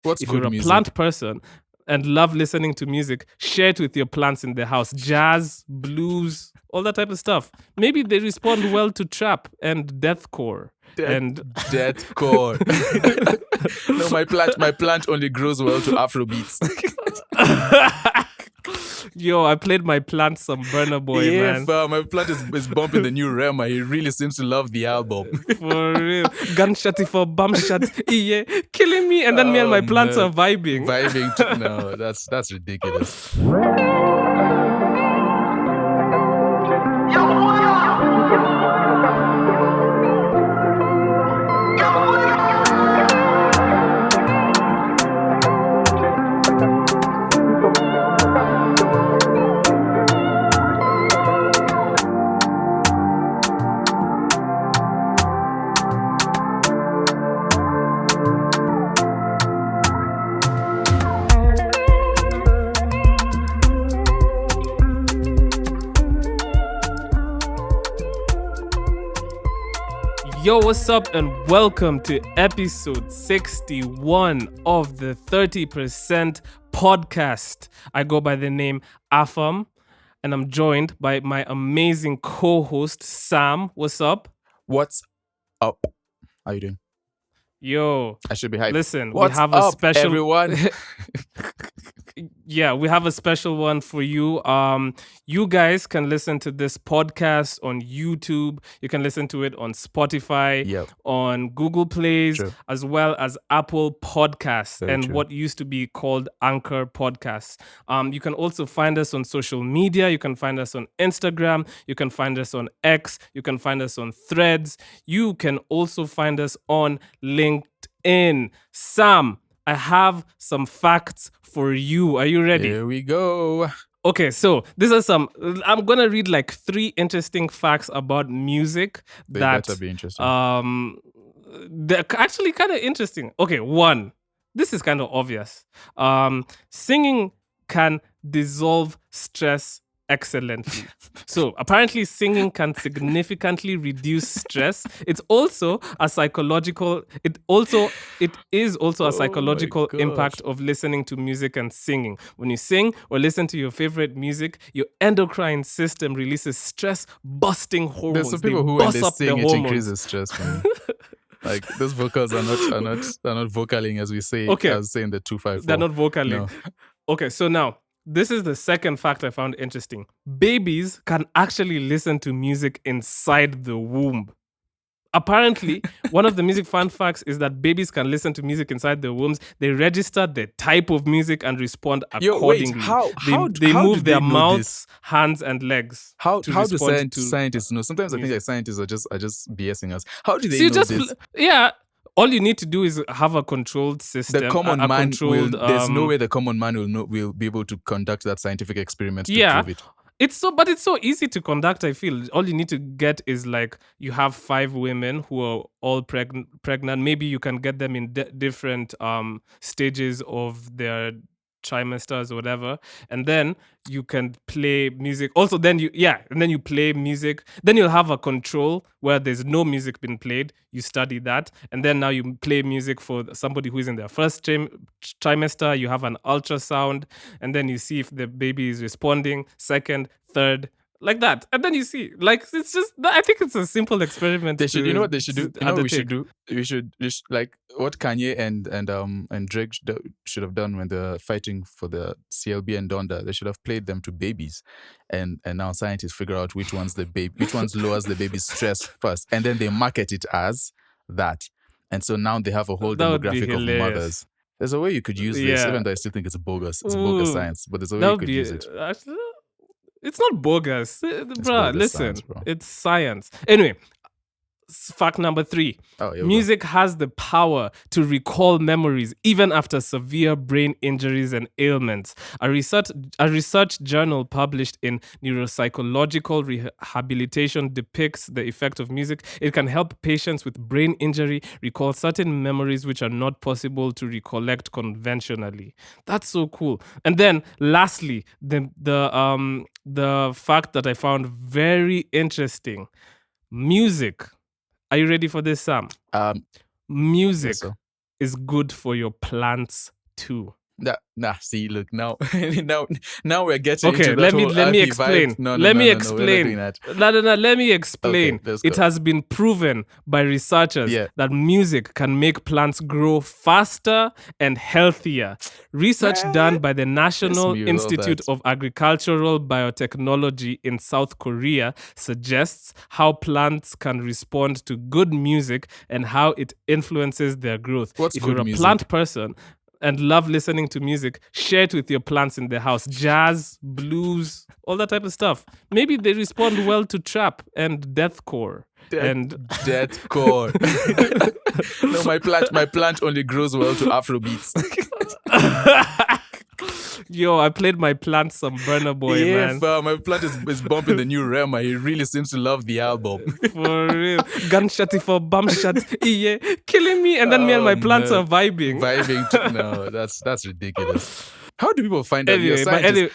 What's If good you're a music? plant person and love listening to music, share it with your plants in the house. Jazz, blues, all that type of stuff. Maybe they respond well to trap and deathcore. Deathcore. No, my plant only grows well to Afro beats. Yo, I played my plant some Burna Boy, man. My plant is bumping the new Rema. He really seems to love the album. For real. Gunshotty for bum shot. Yeah, killing me. And then me and my plants are vibing. No, that's ridiculous. Yo, what's up and welcome to episode 61 of the 30% podcast. I go by the name Afam and I'm joined by my amazing co-host Sam. What's up? What's up? How you doing? Yo, I should be hyped. Listen, What's we have up, a special everyone? Yeah, we have a special one for you. You guys can listen to this podcast on YouTube. You can listen to it on Spotify, on Google Plays, as well as Apple Podcasts and what used to be called Anchor Podcasts. You can also find us on social media. You can find us on Instagram. You can find us on X. You can find us on Threads. You can also find us on LinkedIn. Sam, I have some facts for you. Are you ready? Here we go. Okay, so these are some. I'm gonna read like 3 interesting facts about music that better be interesting. They're actually kind of interesting. Okay, 1. This is kind of obvious. Singing can dissolve stress excellently. So apparently singing can significantly reduce stress. It is also a psychological impact of listening to music and singing. When you sing or listen to your favorite music, your endocrine system releases stress busting hormones. There's some people who when they sing it increases stress for me. Like those vocals are not vocaling as we say. Okay. As saying the 254. They're not vocaling. No. Okay, so now this is the second fact I found interesting. Babies can actually listen to music inside the womb. Apparently, one of the music fun facts is that babies can listen to music inside their wombs. They register the type of music and respond accordingly. They move their mouths, hands, and legs. How do scientists know? Sometimes I think that scientists are just BSing us. How do they know this? All you need to do is have a controlled system. The common man there's no way the common man will be able to conduct that scientific experiment to prove it. It's so easy to conduct, I feel. All you need to get is like you have 5 women who are all pregnant. Maybe you can get them in different stages of their trimesters or whatever, and then you can play music. Also, then you play music. Then you'll have a control where there's no music being played. You study that, and then now you play music for somebody who is in their first trimester. You have an ultrasound, and then you see if the baby is responding. Second, third. Like that, and then you see, like it's just. I think it's a simple experiment. You know what they should do? You know what we should do? We should like what Kanye and Drake should have done when they're fighting for the CLB and Donda. They should have played them to babies, and now scientists figure out which ones lowers the baby's stress first, and then they market it as that. And so now they have a whole demographic of mothers. There's a way you could use this, even though I still think it's bogus. It's bogus science, but there's a way you could use it. It's not bogus. Listen, science, bro. It's science. Anyway, fact number 3. Music has the power to recall memories even after severe brain injuries and ailments. A research journal published in Neuropsychological Rehabilitation depicts the effect of music. It can help patients with brain injury recall certain memories which are not possible to recollect conventionally. That's so cool. And then lastly, the fact that I found very interesting. Music. Are you ready for this, Sam? Music is good for your plants too. See, look now, now we're getting Okay, into that let me explain. Let me explain. Let me explain. Okay, let's it go. has been proven by researchers that music can make plants grow faster and healthier. Research done by the National Institute of Agricultural Biotechnology in South Korea suggests how plants can respond to good music and how it influences their growth. If you're a plant person and love listening to music, share it with your plants in the house. Jazz, blues, all that type of stuff. Maybe they respond well to trap and deathcore. Deathcore. No, my plant only grows well to Afrobeats. Yo, I played my plant some Burna Boy, man. My plant is bumping the new Rema. He really seems to love the album. For real. Gunshotty for bum shot. Yeah, killing me. And then me and my plants are vibing. No, that's ridiculous. How do people find out?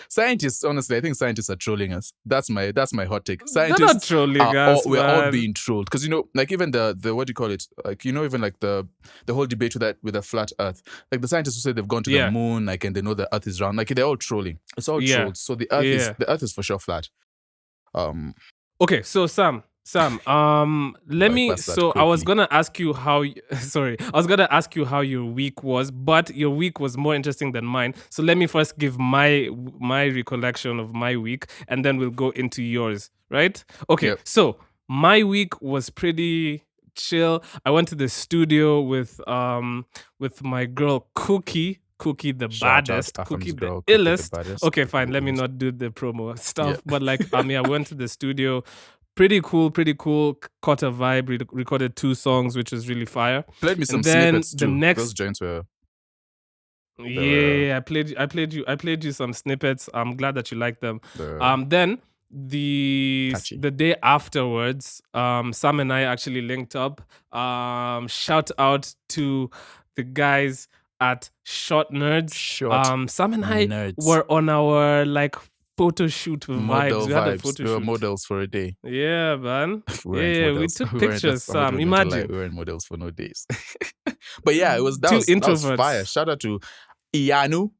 Scientists, honestly, I think scientists are trolling us. That's my hot take. Scientists They're not trolling us, we're all being trolled. Because, like even the what do you call it? Like, even like the whole debate with the flat earth. Like the scientists who say they've gone to the moon, like, and they know the earth is round. Like, they're all trolling. It's all trolled. So the earth is for sure flat. Okay, so Sam, let me. So I was gonna ask you how. Sorry, I was gonna ask you how your week was, but your week was more interesting than mine. So let me first give my recollection of my week, and then we'll go into yours. Right? Okay. Yep. So my week was pretty chill. I went to the studio with my girl Cookie the baddest, Cookie the illest. Okay, fine. Let me not do the promo stuff, but like, I went to the studio. Pretty cool. Caught a vibe. Recorded 2 songs, which was really fire. Played me some snippets too. Those joints were. I played you some snippets. I'm glad that you liked them. Then the day afterwards, Sam and I actually linked up. Shout out to the guys at Short Nerds. Sam and I were on our photo shoot with vibes. We had a photo shoot. We were models for a day. Yeah, man. We took pictures, Sam. Imagine. We weren't models for no days. But yeah, that was fire. Shout out to Ianu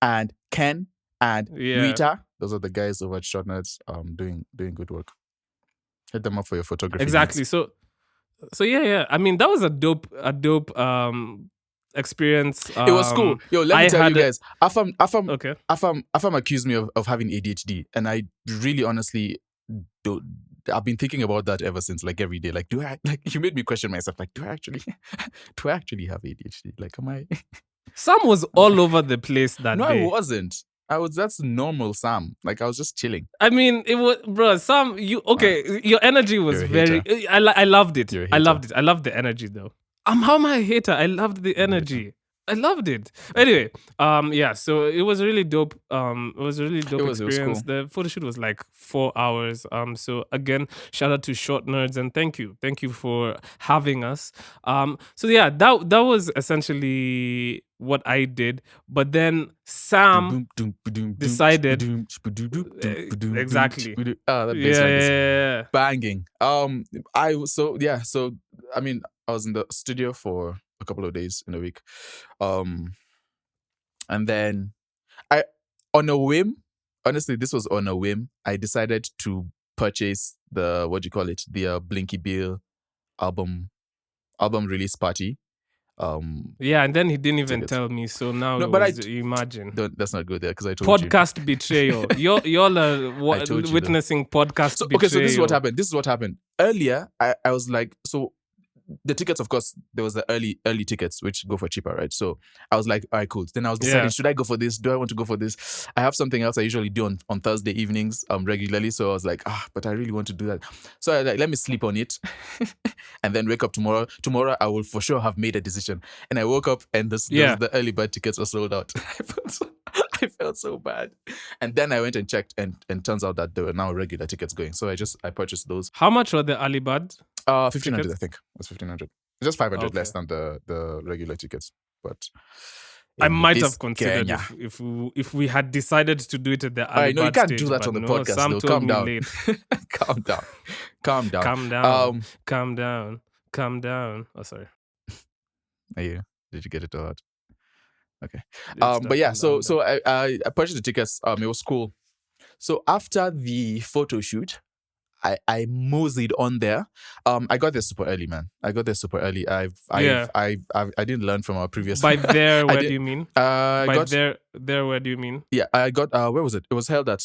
and Ken and Rita. Those are the guys over at Short Nerds doing good work. Hit them up for your photography. Exactly. Needs. So yeah. That was a dope experience. It was cool. Yo, let me tell you guys. Afam accused me of having ADHD, and I really honestly don't. I've been thinking about that ever since, like every day. Like, you made me question myself. Like, do I actually have ADHD? Like, am I? Sam was all over the place that day. No, I wasn't. That's normal, Sam. Like, I was just chilling. It was, bro, Sam, your energy was very, I loved it. I loved it. I loved the energy though. How am I a hater? I loved the energy. I loved it. Anyway, so it was really dope. It was a really dope experience. It was cool. The photo shoot was like 4 hours. So again, shout out to Short Nerds and thank you for having us. So yeah, that was essentially what I did. But then Sam decided exactly. That bass is banging. I was in the studio for a couple of days in a week. And then on a whim, honestly, this was on a whim, I decided to purchase the Blinky Bill album release party. And then he didn't even tell me. So now imagine. That's not good there because I told you. Podcast betrayal. Y'all are witnessing podcast betrayal. Okay, so this is what happened. Earlier, I was like, so the tickets, of course, there was the early tickets, which go for cheaper, right? So I was like, all right, cool. Then I was deciding, should I go for this? Do I want to go for this? I have something else I usually do on Thursday evenings regularly. So I was like, but I really want to do that. So I was like, let me sleep on it and then wake up tomorrow. Tomorrow, I will for sure have made a decision. And I woke up and the early bird tickets were sold out. I felt so bad. And then I went and checked and turns out that there were now regular tickets going. So I purchased those. How much were the early bird? 1,500, I think. It was 1,500. Just 500 less than the regular tickets. But I might have considered if we had decided to do it at the early bird you can't stage, do that on the podcast. Sam calm down. Calm down. Calm down. Oh, sorry. Are you Did you get it all out? Okay. It's But yeah, done. so I purchased the tickets. It was cool. So after the photo shoot, I moseyed on there. I got there super early, man. I got there super early. I didn't learn from our previous. By there, I where did- do you mean? I By got there, where do you mean? yeah. I got where was it? It was held at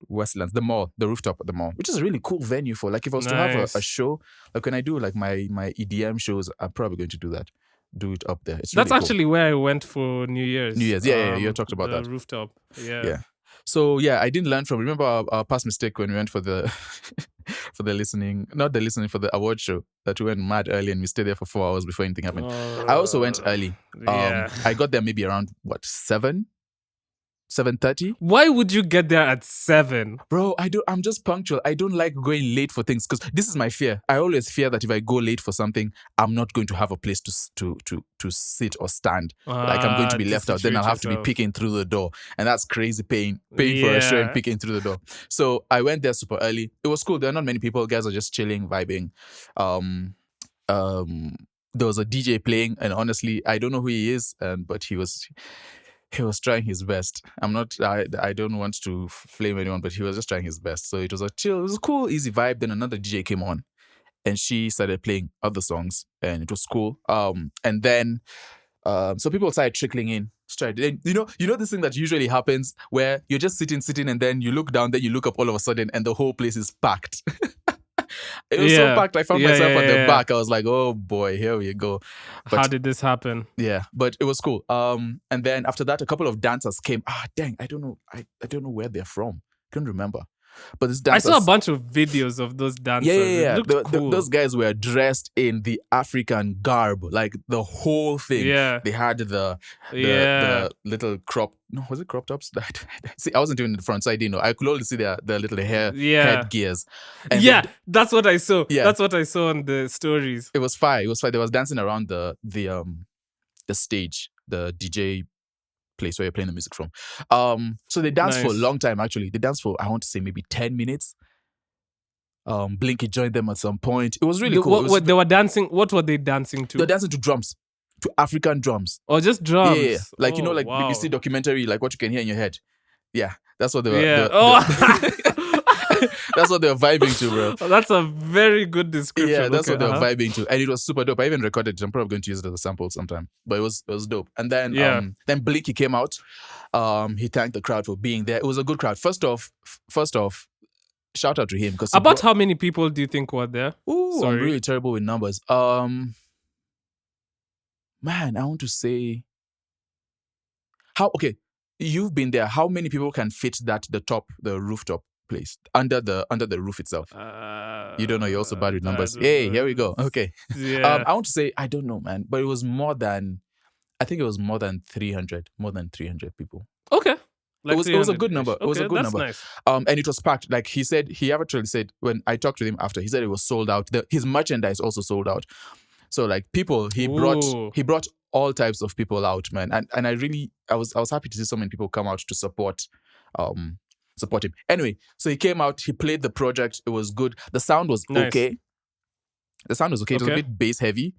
Westlands, the mall, the rooftop at the mall, which is a really cool venue for like if I was to have a Nice. show, like when I do like my EDM shows, I'm probably going to do that. Do it up there. It's That's really cool. actually where I went for New Year's. New Year's. Yeah. You talked about the that. rooftop. Yeah. So yeah, I didn't learn from. Remember our past mistake when we went for the for the award show that we went mad early and we stayed there for 4 hours before anything happened. I also went early. I got there maybe around 7:30. Why would you get there at 7? Bro, I'm just punctual. I don't like going late for things because this is my fear. I always fear that if I go late for something, I'm not going to have a place to sit or stand. Like I'm going to be left out. Then I'll have to be picking through the door. And that's crazy paying for a show and picking through the door. So I went there super early. It was cool. There are not many people. Guys are just chilling, vibing. There was a DJ playing, and honestly, I don't know who he is, but he was trying his best. I don't want to flame anyone, but he was just trying his best. So it was a chill, it was a cool, easy vibe. Then another DJ came on and she started playing other songs and it was cool. And then so people started trickling in. You know this thing that usually happens where you're just sitting and then you look down, then you look up all of a sudden and the whole place is packed. It was so packed. I found myself at the back. I was like, oh boy, here we go. But, how did this happen? Yeah, but it was cool. And then after that, a couple of dancers came. Dang, I don't know. I don't know where they're from. Can't remember. But this dancers, I saw a bunch of videos of those dancers. Yeah. It looked cool. Those guys were dressed in the African garb, like the whole thing. Yeah. They had the little crop. No, was it crop tops? See, I wasn't even in the front, so I didn't know. I could only see the little headgears. And that's what I saw. Yeah. That's what I saw on the stories. It was fire. They was dancing around the stage, the DJ place where you're playing the music from. So they danced for a long time, actually. They danced for, I want to say, maybe 10 minutes. Blinky joined them at some point. It was really cool. They were dancing. What were they dancing to? They were dancing to drums, to African drums. Or just drums? Yeah. Like, wow. BBC documentary, like what you can hear in your head. Yeah, that's what they were. Yeah. That's what they were vibing to, bro. Oh, that's a very good description. Yeah, that's what they were vibing to. And it was super dope. I even recorded it. I'm probably going to use it as a sample sometime. But it was dope. And then then Blinky came out. He thanked the crowd for being there. It was a good crowd. First off, shout out to him. About how many people do you think were there? Ooh, I'm really terrible with numbers. Man, I want to say you've been there. How many people can fit the rooftop place under the roof itself? You don't know. You're also bad with numbers. Hey, here we go. Okay. Yeah. I want to say I don't know, man, but it was more than 300. More than 300 people. Okay. Like it was a good number. Okay, it was a good number. Nice. And it was packed. Like he actually said when I talked to him after, he said it was sold out. His merchandise also sold out. So like people, he brought all types of people out, man. And I was happy to see so many people come out to support him. Anyway, so he came out, he played the project. It was good. The sound was okay. The sound was okay. It was a bit bass heavy.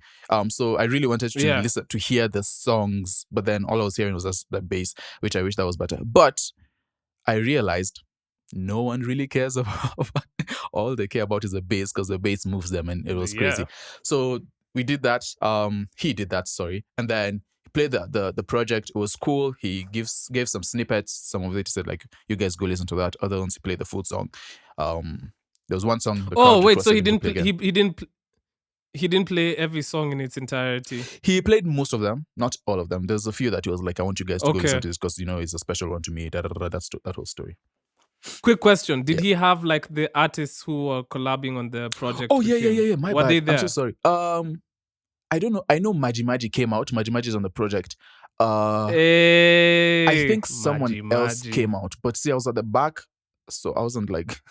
So I really wanted to listen to hear the songs, but then all I was hearing was just the bass, which I wish that was better. But I realized no one really cares about all they care about is the bass because the bass moves them and it was crazy. So we did that. He did that, sorry. And then he played the project. It was cool. He gave some snippets. Some of it he said like, you guys go listen to that. Other ones he played the full song. There was one song. So he didn't play every song in its entirety. He played most of them, not all of them. There's a few that he was like, I want you guys to go listen to this because it's a special one to me. That's that whole story. Quick question: did he have like the artists who were collabing on the project? Oh yeah. My were bad. They there? I'm so sorry. I don't know. I know Maji came out. Maji's on the project. I think someone else came out, but see, I was at the back, so I wasn't like.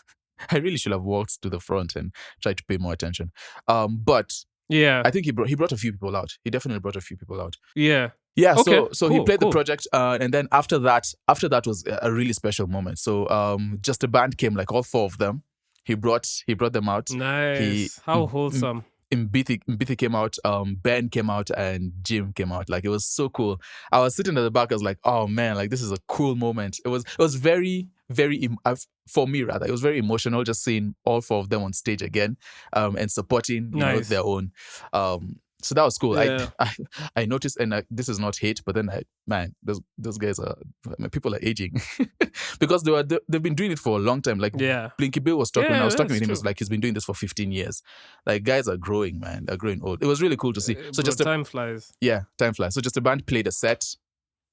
I really should have walked to the front and tried to pay more attention. But I think he brought a few people out. He definitely brought a few people out. Yeah. Yeah. Okay, so he played the project, and then after that was a really special moment. So just the band came, like all 4 of them. He brought them out. Nice. How wholesome. Mbithi came out, Ben came out, and Jim came out. Like, it was so cool. I was sitting at the back. I was like, oh man, like, this is a cool moment. It was very, very for me rather. It was very emotional just seeing all 4 of them on stage again, and supporting their own. So that was cool. Yeah. I noticed, and this is not hate, but then those guys people are aging because they've been doing it for a long time. Like, Blinky Bill was talking. I was talking with him. It was like he's been doing this for 15 years. Like, guys are growing, man. They're growing old. It was really cool to see. So time flies. Yeah, time flies. So just a band played a set.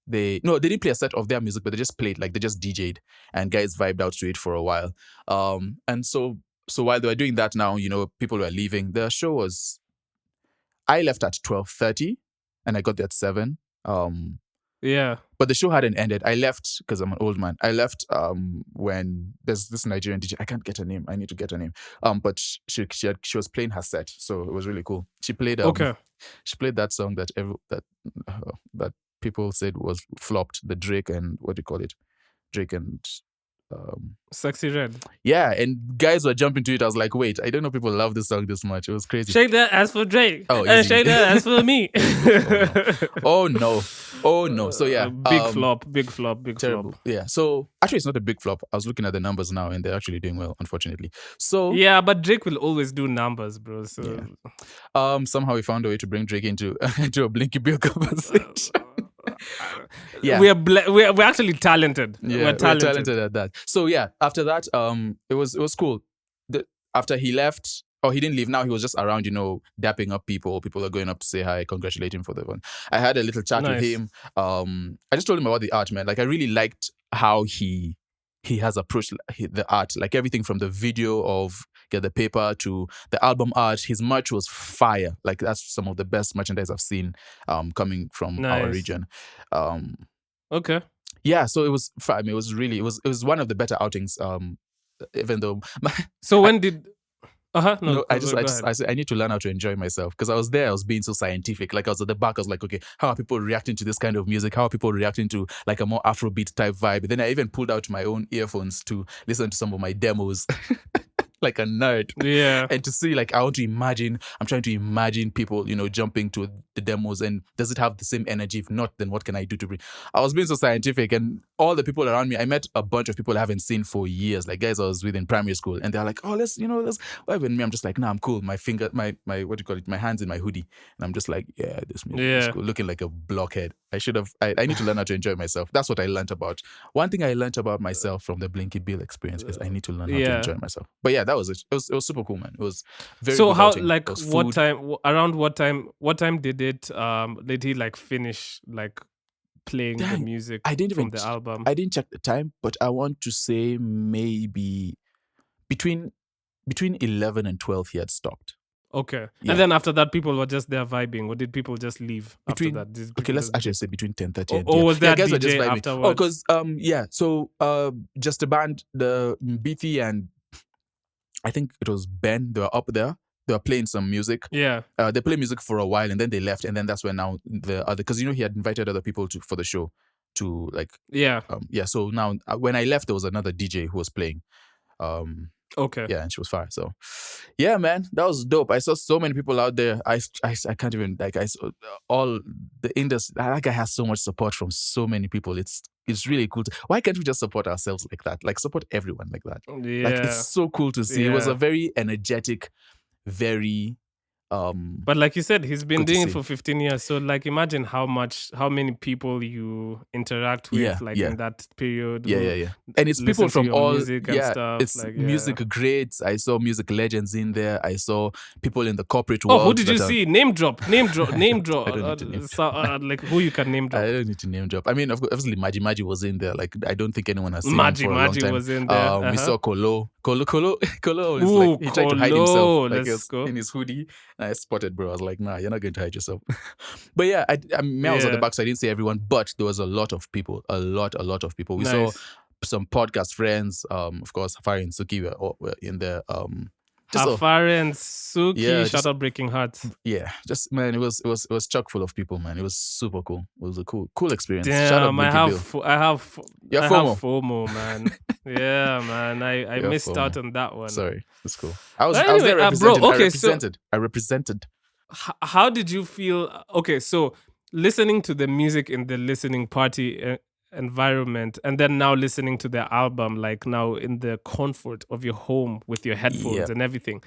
They didn't play a set of their music, but they just played, like, they just DJ'd, and guys vibed out to it for a while. And so while they were doing that, now people were leaving. The show was. I left at 12:30 and I got there at 7. But the show hadn't ended. I left because I'm an old man. I left when there's this Nigerian DJ. I can't get her name. I need to get her name. But she was playing her set, so it was really cool. She played She played that song that people said was flopped. The Drake and what do you call it? Drake and Sexy Red. Yeah, and guys were jumping to it. I was like, wait, I don't know people love this song this much. It was crazy. Shake that ass for Drake. Shake that ass for me. Oh no. So yeah, big flop. Terrible. Yeah. So actually, it's not a big flop. I was looking at the numbers now, and they're actually doing well, unfortunately. So yeah, but Drake will always do numbers, bro. So somehow we found a way to bring Drake into a Blinky Bill conversation. Yeah, we're actually talented. Yeah, we're talented at that. So yeah, after that, it was cool. After he left, he didn't leave. Now he was just around, dapping up people. People are going up to say hi, congratulate him for the one. I had a little chat with him. I just told him about the art, man. Like, I really liked how he has approached the art, like everything from the video of Get the Paper to the album art. His merch was fire. Like, that's some of the best merchandise I've seen coming from our region. Okay. Yeah, so it was fun. I mean, it was one of the better outings. Even though. So when did? No, I said I need to learn how to enjoy myself, because I was there. I was being so scientific. Like, I was at the back. I was like, okay, how are people reacting to this kind of music? How are people reacting to like a more Afrobeat type vibe? Then I even pulled out my own earphones to listen to some of my demos. Like a nerd. Yeah. And to see, like, I'm trying to imagine people, jumping to the demos, and does it have the same energy? If not, then what can I do to bring? I was being so scientific, and all the people around me, I met a bunch of people I haven't seen for years, like guys I was with in primary school, and they're like, oh, let's vibe. And me, I'm just like, nah, I'm cool. My finger, my what do you call it? My hand's in my hoodie. And I'm just like, yeah, this music is cool. Looking like a blockhead. I need to learn how to enjoy myself. That's what I learned about. One thing I learned about myself from the Blinky Bill experience is I need to learn how to enjoy myself. But yeah, that was it. It was super cool, man. It was very so good how outing. like what time around what time did he like finish like playing the music from the album? I didn't check the time, but I want to say maybe between 11 and 12 he had stopped. Okay. Yeah. And then after that, people were just there vibing, or did people just leave after that? Okay, let's actually say between 10:30 and or was that guys DJ were just vibing afterwards? Oh, because so just a band, the Mbithi and I think it was Ben, they were up there. They were playing some music. Yeah. They played music for a while, and then they left, and then that's when now the other, because he had invited other people for the show to like so now when I left, there was another DJ who was playing. Okay. Yeah, and she was fire. So, yeah, man, that was dope. I saw so many people out there. I can't even, like, I saw all the industry. That guy has so much support from so many people. It's really cool. Why can't we just support ourselves like that? Like, support everyone like that. Yeah. Like, it's so cool to see. It was a very energetic, very but like you said, he's been doing it for 15 years. So like, imagine how many people you interact with in that period. Yeah. And it's people from all music and stuff. It's like, music greats. I saw music legends in there. I saw people in the corporate world. Oh, who did you see? Name drop. I don't need to name drop. Like, who you can name drop? I don't need to name drop. I mean, obviously, Maji was in there. Like, I don't think anyone has seen him for a long time. Was in there. We saw Kolo was like, he tried to hide himself. Like, let's go. In his hoodie. I spotted, bro. I was like, nah, you're not going to hide yourself. But yeah, I was at the back, so I didn't see everyone. But there was a lot of people. A lot of people. We saw some podcast friends. Of course, Vallerie and Suki were in there. Vallerie and Suki, shout out Breaking Hearts. Yeah, just, man, it was chock full of people, man. It was super cool. It was a cool experience. Damn, shout out I have FOMO, man. Yeah, man. I Yeah, missed out FOMO. on that one. Sorry, that's cool. I was But I was anyway, there bro. representing. Okay, so I represented. how did you feel? Okay, so listening to the music in the listening party environment, and then now listening to the album, like now in the comfort of your home with your Yeah, headphones and everything.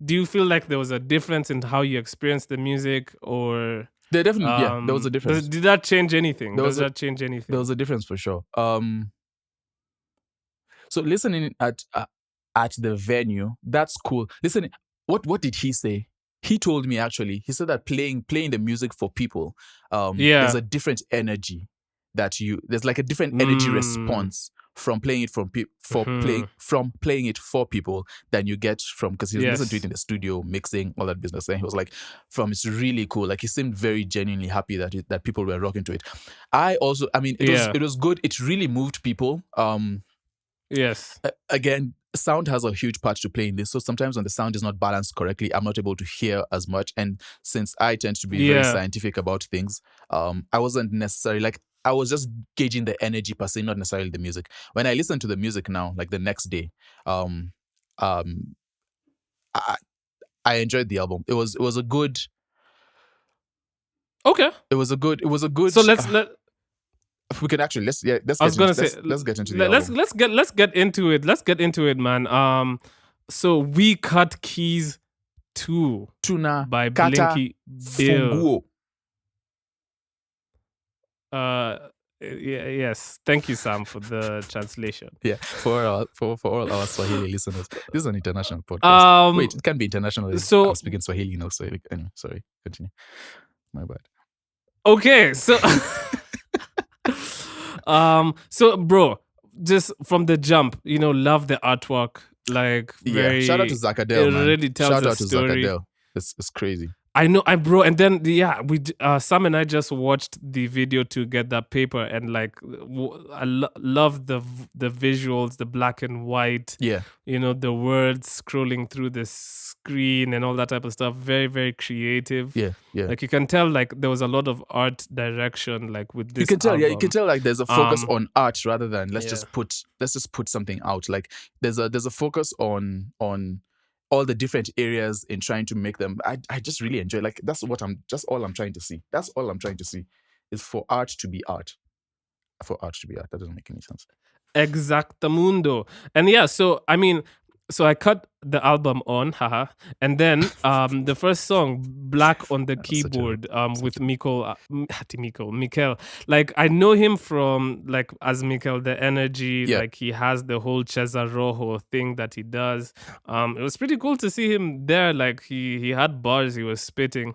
Do you feel like there was a difference in how you experienced the music, or there was a difference. did that change anything? There Does was that change anything? there was a difference for sure. So listening at the venue, that's cool. Listen, what did he say? He told me actually. He said that playing the music for people, there's a different energy there's like a different energy response from playing it playing it for people than you get from, because he listened to it in the studio mixing all that business, and he was like, it's really cool. Like he seemed very genuinely happy that people were rocking to it. It was good. It really moved people. Yes. Again, sound has a huge part to play in this. So sometimes when the sound is not balanced correctly, I'm not able to hear as much. And since I tend to be very scientific about things, I wasn't necessarily like, I was just gauging the energy per se, not necessarily the music. When I listen to the music now, like the next day, I enjoyed the album. It was a good. Okay. It was a good. So we can actually let's get into the album. Let's get into it. Let's get into it, man. So We Cut Keys 2 Tuna by Kata Blinky Bill. Funguo. Yes. Thank you, Sam, for the translation. Yeah, for all our Swahili listeners, this is an international podcast. Wait, it can be international. So I'm speaking Swahili now. So anyway, sorry, continue. My bad. Okay, so so bro, just from the jump, love the artwork. Like shout out to Zakadel, man. Really tells shout a out to story. Zakadel. It's crazy. I know, bro. And then we Sam and I just watched the video to get that paper, and like I love the visuals, the black and white. Yeah, the words scrolling through the screen and all that type of stuff. Very, very creative. Yeah. Like you can tell, like there was a lot of art direction, like with this. You can tell, album. you can tell, like there's a focus on art rather than let's just put something out. Like there's a focus on all the different areas in trying to make them. I just really enjoy. Like that's all I'm trying to see. That's all I'm trying to see is for art to be art. For art to be art. That doesn't make any sense. Exactamundo. And so I cut the album on, haha, and then the first song, Black on the Keyboard, with Mikel. Like I know him from like as Mikel the Energy, like he has the whole Cesar Rojo thing that he does. It was pretty cool to see him there. Like he had bars he was spitting.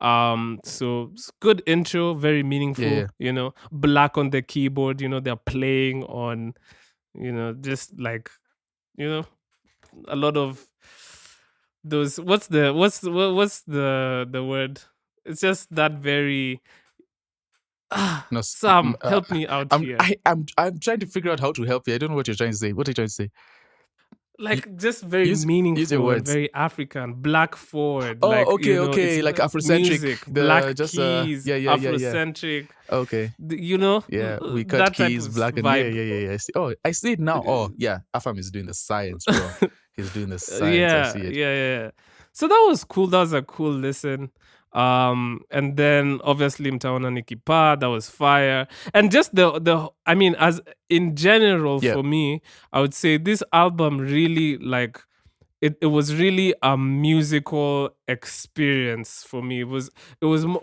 So it's good intro, very meaningful. Black on the keyboard. They're playing on, just like, a lot of those. What's the word? It's just that very. No, Sam, help me out here. I'm trying to figure out how to help you. I don't know what you're trying to say. What are you trying to say? Like just very meaningful, and very African, black forward. Oh, like, okay, like Afrocentric, music, black keys, Afrocentric. Okay, yeah, we cut keys, black and yeah. I see. Oh, I see it now. Oh, yeah, Afam is doing the science, bro. He's doing the science. I see it. Yeah. So that was cool. That was a cool listen. And then obviously Mtaona Nikipa, that was fire. And just as in general for me, I would say this album really like it was really a musical experience for me.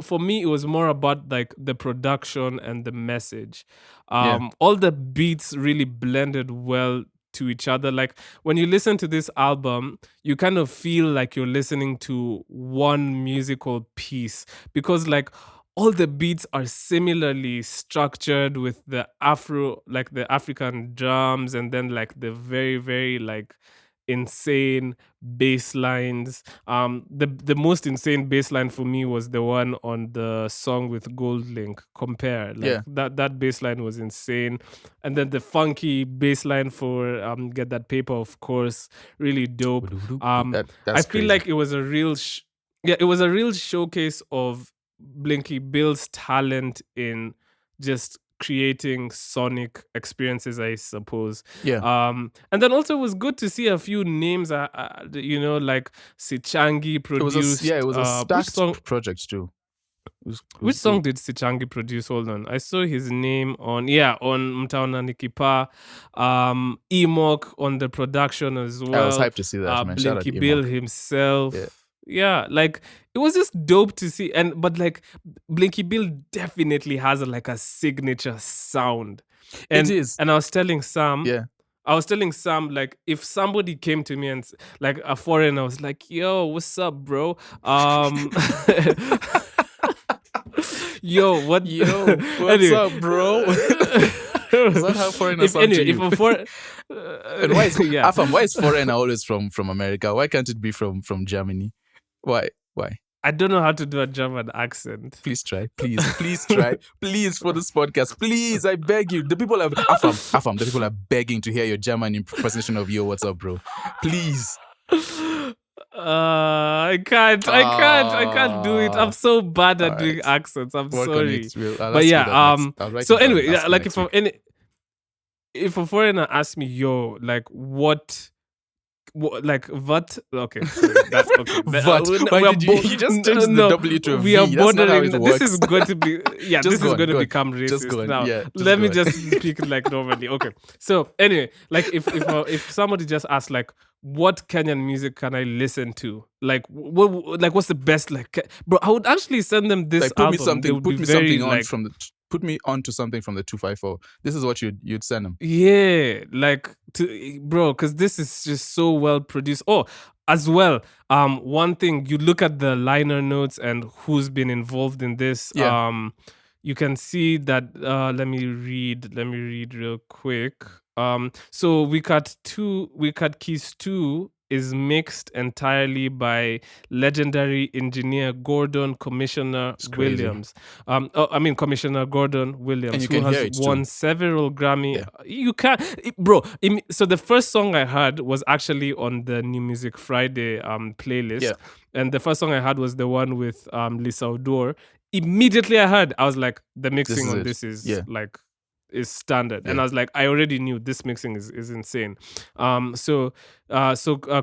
For me it was more about like the production and the message. All the beats really blended well to each other. Like when you listen to this album, you kind of feel like you're listening to one musical piece, because like all the beats are similarly structured with the the African drums, and then like the very, very like insane bass lines. The most insane bass line for me was the one on the song with Gold Link, Compare. Like that bass line was insane. And then the funky bass line for Get That Paper, of course, really dope. I feel like it was a real it was a real showcase of Blinky Bill's talent in just creating sonic experiences, I suppose. Yeah. And then also it was good to see a few names, like Sichangi It was produced. it was a Which stacked song? project too. Which song did Sichangi produce? Hold on, I saw his name on Mtaona Nikipa, Emok on the production as I was well. hyped to see that, man. Shout out Blinky Bill Emok. himself. Yeah, like it was just dope to see. But like Blinky Bill definitely has like a signature sound. It is. And I was telling Sam, Yeah. like, if somebody came to me and like a foreigner was like, "Yo, what's up, bro? Yo, what? Yo, what's up, bro?" Is that how foreigners sound to you? If a foreign, and why is Afam, why is foreigner always from America? Why can't it be from Germany? Why? I don't know how to do a German accent. Please try. Please try. Please, for this podcast. Please, I beg you. The people are Afam, the people are begging to hear your German impersonation of "Yo, what's up, bro?" Please. I can't do it. I'm so bad at doing accents. I'm sorry. But yeah, so anyway, like if a foreigner asks me, "Yo, like what?" Like what? Okay, sorry, that's okay. Why did you just changed the W to a V? We are That's not how it bordering. works. This is going to be this is going to become racist just go on. now. Yeah, let me just speak like normally. Okay. So anyway, like if somebody just asks like, what Kenyan music can I listen to? Like what's the best bro? I would actually send them this put album. Me something. Put me very, something on from the. Put me onto something from the 254. This is what you'd send them. Yeah, bro, because this is just so well produced. Oh, as well, one thing, you look at the liner notes and who's been involved in this. Yeah. You can see that. Let me read real quick. So we cut Keys 2 is mixed entirely by legendary engineer Commissioner Williams. Commissioner Gordon Williams, who has won several Grammy. Yeah. You can't, bro. So the first song I heard was actually on the New Music Friday playlist. Yeah. And the first song I had was the one with Lisa Odor. Immediately I heard, I was like, the mixing on this is is standard. And I was like, I already knew this mixing is insane. So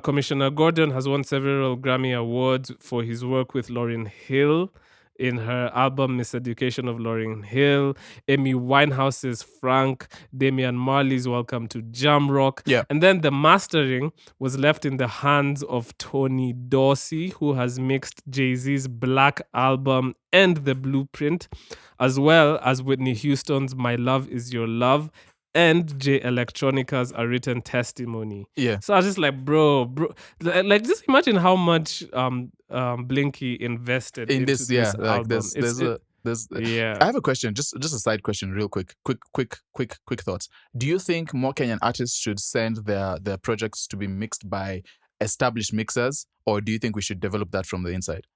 Commissioner Gordon has won several Grammy Awards for his work with Lauryn Hill in her album Miseducation of Lauryn Hill, Amy Winehouse's Frank, Damian Marley's Welcome to Jamrock. Yeah. And then the mastering was left in the hands of Tony Dorsey, who has mixed Jay-Z's Black album and The Blueprint, as well as Whitney Houston's My Love Is Your Love and J Electronica's A Written Testimony. Yeah. So I was just like, bro, like just imagine how much Blinky invested in into this album. I have a question, just a side question, real quick thoughts. Do you think more Kenyan artists should send their projects to be mixed by established mixers, or do you think we should develop that from the inside?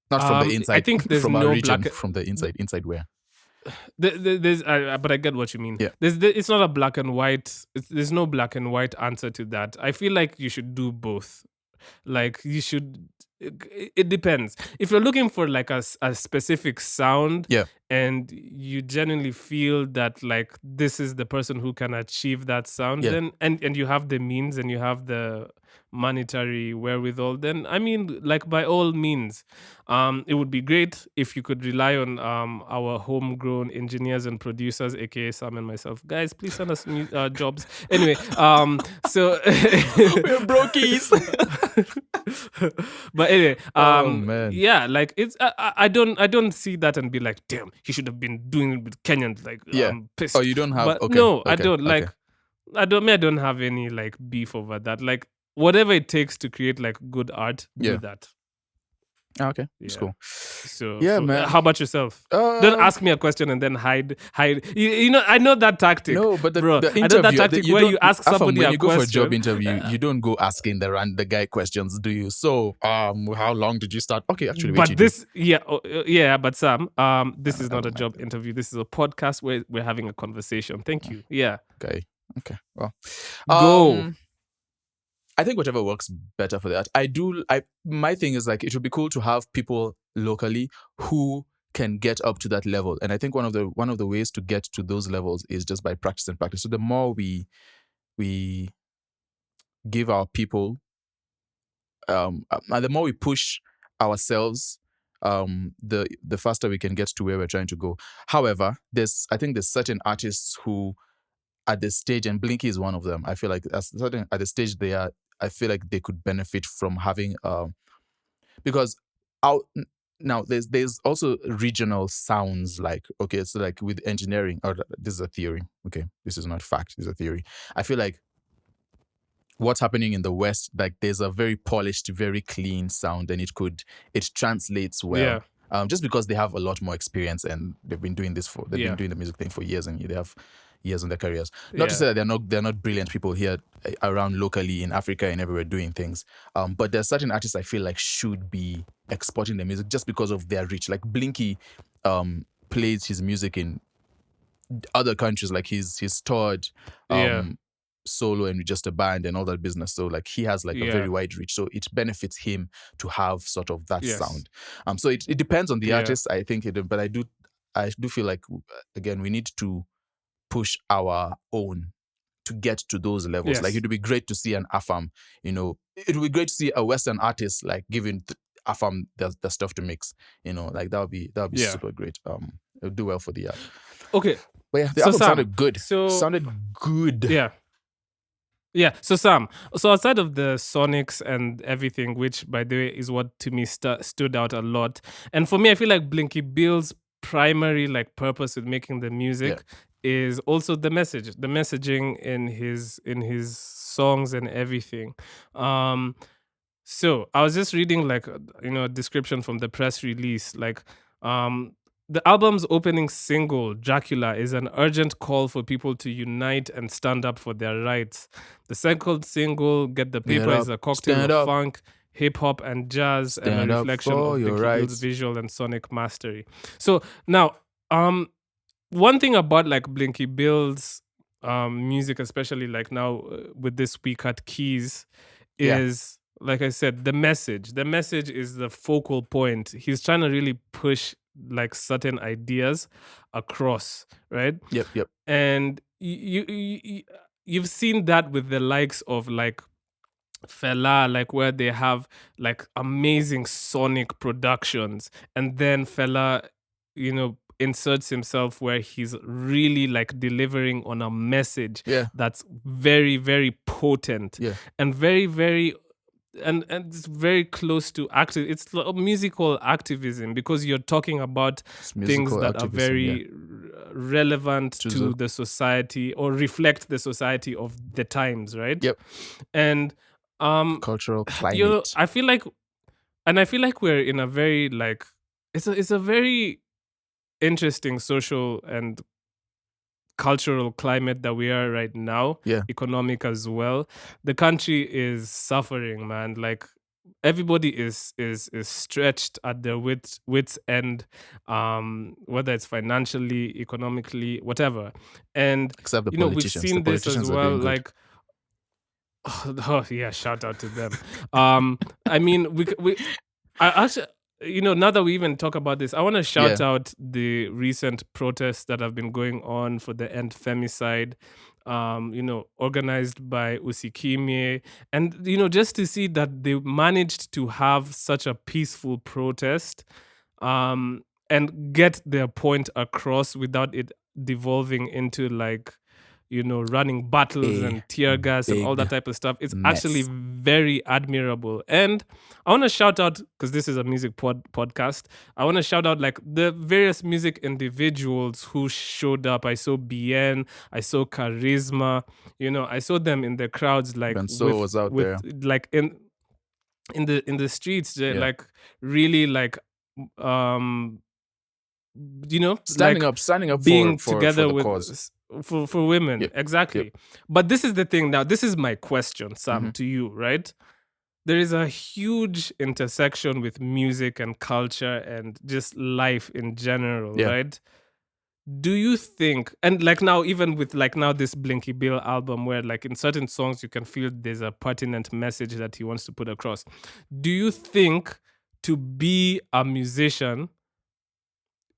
Not from the inside. I think there's from no our region, from the inside. Inside where? But I get what you mean. Yeah. It's not a black and white. There's no black and white answer to that. I feel like you should do both. Like you should. It depends. If you're looking for like a specific sound, and you genuinely feel that like this is the person who can achieve that sound, then and you have the means and you have the monetary wherewithal, then I mean, like, by all means, it would be great if you could rely on our homegrown engineers and producers, aka Sam and myself. Guys, please send us new jobs. Anyway, so we're brokies. But anyway, man. Yeah, like it's I don't see that and be like, damn, he should have been doing it with Kenyans. Like, I'm pissed. Oh, you don't have? But I don't like. I don't have any like beef over that. Like, whatever it takes to create like good art, do that. Okay, it's cool. So man. How about yourself? Don't ask me a question and then hide. You know, I know that tactic. No, but bro, the interview, I know that tactic where you ask somebody when a you question. go for a job interview, you don't go asking the guy questions, do you? So, how long did you start? Okay, actually, but this, but Sam, this is not a job interview. This is a podcast where we're having a conversation. Thank you. Yeah. Okay. Well, go. I think whatever works better for that. My thing is like, it would be cool to have people locally who can get up to that level. And I think one of the ways to get to those levels is just by practice and practice. So the more we give our people, and the more we push ourselves, the faster we can get to where we're trying to go. However, I think there's certain artists who, at this stage, and Blinky is one of them, I feel like at the stage they are, I feel like they could benefit from having because out now there's also regional sounds, like, okay, so like with engineering, or this is a theory, okay, this is not fact, this is a theory. I feel like what's happening in the West, like there's a very polished, very clean sound, and it translates well. Just because they have a lot more experience and they've been doing the music thing for years, and they have years in their careers. Not to say that they're not brilliant people here around locally in Africa and everywhere doing things. But there's certain artists I feel like should be exporting their music just because of their reach. Like Blinky plays his music in other countries, like he's toured solo and with just a band and all that business. So like he has like a very wide reach. So it benefits him to have sort of that sound. So it depends on the artist, I think. But I do feel like, again, we need to push our own to get to those levels. Like it would be great to see an Afam, it would be great to see a Western artist like giving Afam the stuff to mix, like that would be super great. It would do well for the art. Okay. But yeah, the album sounded good. Sounded good. Yeah. So Sam, outside of the sonics and everything, which by the way is what to me stood out a lot, and for me, I feel like Blinky Bill's primary like purpose with making the music is also the messaging in his songs and everything. So I was just reading like a description from the press release, like the album's opening single, Dracula, is an urgent call for people to unite and stand up for their rights. The second single, Get the Paper, is a cocktail of funk, hip hop, and jazz, and a reflection of Blinky Bill's visual and sonic mastery. So now, one thing about like Blinky Bill's music, especially like now with this We Cut Keys, is like I said, the message. The message is the focal point. He's trying to really push like certain ideas across, right? Yep. And you've seen that with the likes of like Fela, like where they have like amazing sonic productions, and then Fela, inserts himself where he's really like delivering on a message that's very, very potent and very, very and it's very close to it's musical activism, because you're talking about things that are very relevant to the society or reflect the society of the times, right? And cultural climate. I feel like we're in a very like it's a very interesting social and cultural climate that we are right now, economic as well. The country is suffering, man. Like everybody is stretched at their wits end, whether it's financially, economically, whatever. And except the politicians. We've seen this as well, like shout out to them. I mean, I actually, now that we even talk about this, I want to shout out the recent protests that have been going on for the End-Femicide, organized by Usikimye. And, just to see that they managed to have such a peaceful protest and get their point across without it devolving into like, running battles and tear gas and all that type of stuff. It's actually very admirable. And I want to shout out, because this is a music podcast, I want to shout out like the various music individuals who showed up. I saw Bien, I saw Charisma, I saw them in the crowds, like Bensoul was out there, like in the streets, like really like standing up being for together the with cause. For women. Exactly. But this is the thing now. This is my question, Sam, to you, right? There is a huge intersection with music and culture and just life in general, right? Do you think, and like now, even with like now this Blinky Bill album, where like in certain songs you can feel there's a pertinent message that he wants to put across. Do you think to be a musician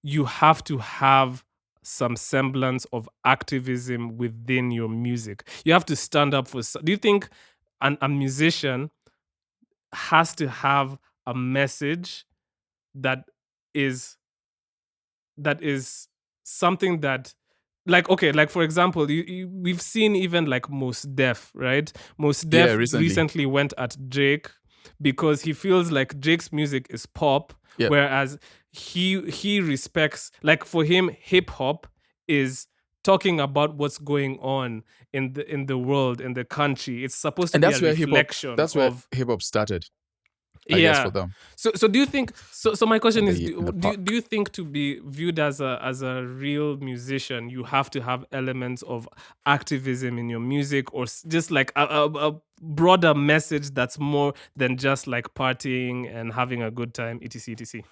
you have to have some semblance of activism within your music. You have to stand up for. Do you think a musician has to have a message that is something that, like, okay, like for example, we've seen even like Most Def, right? Most Yeah, Def recently went at Drake because he feels like Drake's music is pop, Yep. whereas he respects, like for him, hip hop is talking about what's going on in the world, in the country. It's supposed to And be that's a where reflection that's where of. hip hop started, I guess, for them. So do you think so my question is, in the do you think to be viewed as a real musician you have to have elements of activism in your music, or just like a broader message that's more than just like partying and having a good time, etc?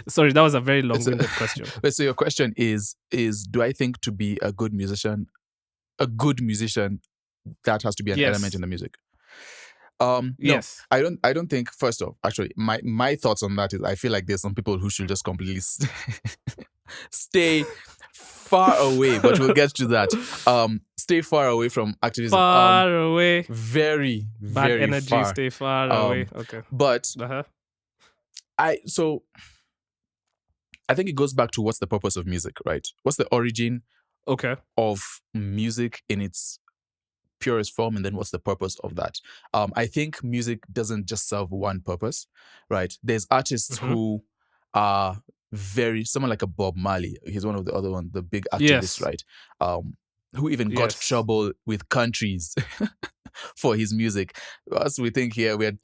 Sorry, that was a very long-winded question. So your question is do I think to be a good musician that has to be an element in the music? Yes. No, I don't think. First off, actually, my thoughts on that is I feel like there's some people who should just completely stay far away. But we'll get to that. Stay far away from activism. Far away. Very, Bad very energy. far. Stay far away. Okay. But I think it goes back to what's the purpose of music, right? What's the origin of music in its purest form, and then what's the purpose of that? I think music doesn't just serve one purpose, right? There's artists who are someone like a Bob Marley. He's one of the other one, the big activists, right? Who even got trouble with countries for his music. Us, we think here we're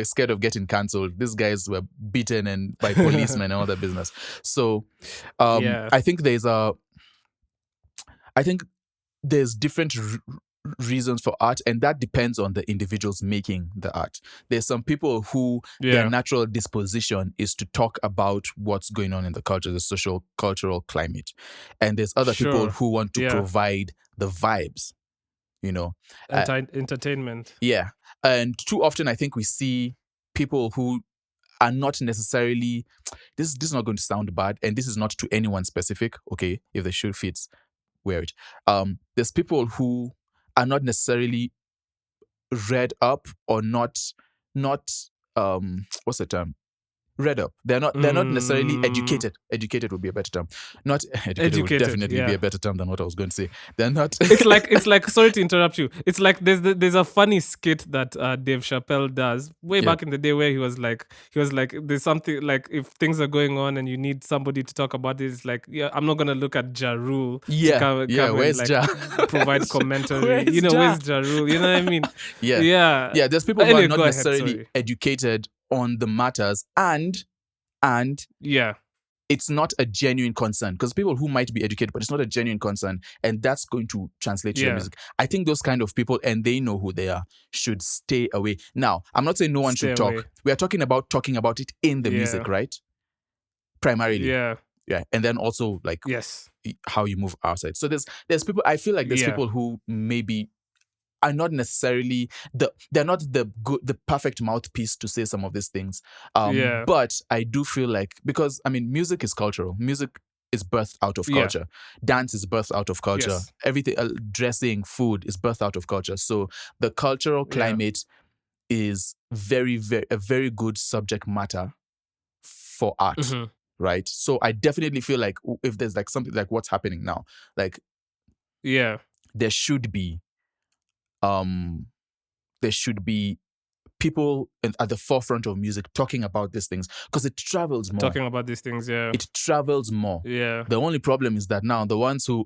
scared of getting cancelled. These guys were beaten and by policemen and all that business. So I think there's different reasons for art, and that depends on the individuals making the art. There's some people who their natural disposition is to talk about what's going on in the culture, the social cultural climate, and there's other people who want to provide the vibes, entertainment. And too often I think we see people who are not necessarily, this is not going to sound bad, and this is not to anyone specific, okay? If the shoe fits, wear it. There's people who are not necessarily read up, or not what's the term? Read up. They're not necessarily educated. Educated would be a better term. Not educated would definitely be a better term than what I was going to say. They're not. It's like sorry to interrupt you. It's like there's a funny skit that Dave Chappelle does way back in the day where he was like there's something like, if things are going on and you need somebody to talk about this, like, I'm not gonna look at Ja Rule to come where's and, Ja? provide commentary. Where's Ja Rule? You know what I mean? Yeah. There's people who are not necessarily educated on the matters, and it's not a genuine concern, because people who might be educated but it's not a genuine concern, and that's going to translate to your music. I think those kind of people, and they know who they are, should stay away. Now, I'm not saying no one should talk. We are talking about it in the music, right? Primarily. And then also like how you move outside. So there's people, I feel like there's people who maybe are not necessarily they're not the perfect mouthpiece to say some of these things. But I do feel like, because I mean, music is cultural. Music is birthed out of culture. Dance is birthed out of culture. Everything, dressing, food is birthed out of culture. So the cultural climate is very, very a very good subject matter for art, right? So I definitely feel like if there's like something like what's happening now, like there should be people at the forefront of music talking about these things, because it travels more. Talking about these things, it travels more. The only problem is that now the ones who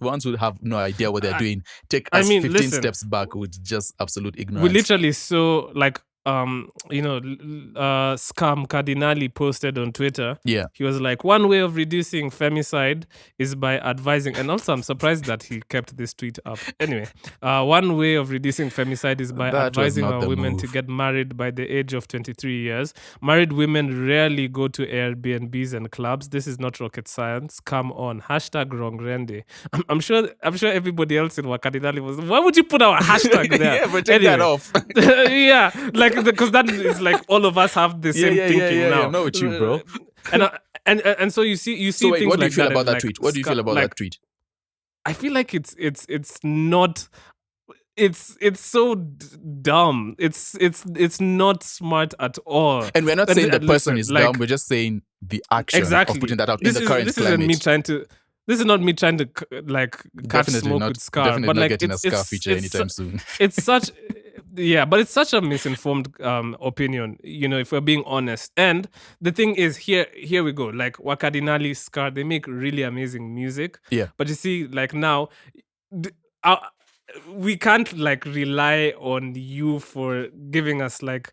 have no idea what they're doing take us 15 steps back with just absolute ignorance. We literally like Mkadinali posted on Twitter. He was like, one way of reducing femicide is by advising, and also I'm surprised that he kept this tweet up. Anyway, one way of reducing femicide is by advising our women to get married by the age of 23 years. Married women rarely go to Airbnbs and clubs. This is not rocket science. Come on. #Rongrende. I'm sure everybody else in Mkadinali was, why would you put our hashtag there? But take that off. Like, because that is like all of us have the same thinking now. I'm not with you, bro. And so you see So wait, things what do you like feel that about and that like tweet? What do you feel about like that tweet? I feel like it's not it's so dumb. It's not smart at all. And we're not saying the person Listen, is dumb. like We're just saying the action of exactly. putting that out in the current This isn't me climate. trying to. This is not me trying to like catch smoke with Scar, Definitely but not like getting a Scar feature anytime soon. it's such yeah, but it's such a misinformed opinion, you know, if we're being honest. And the thing is, here we go, like Mkadinali, Scar, they make really amazing music. Yeah. But you see, like now, d- uh, we can't like rely on you for giving us like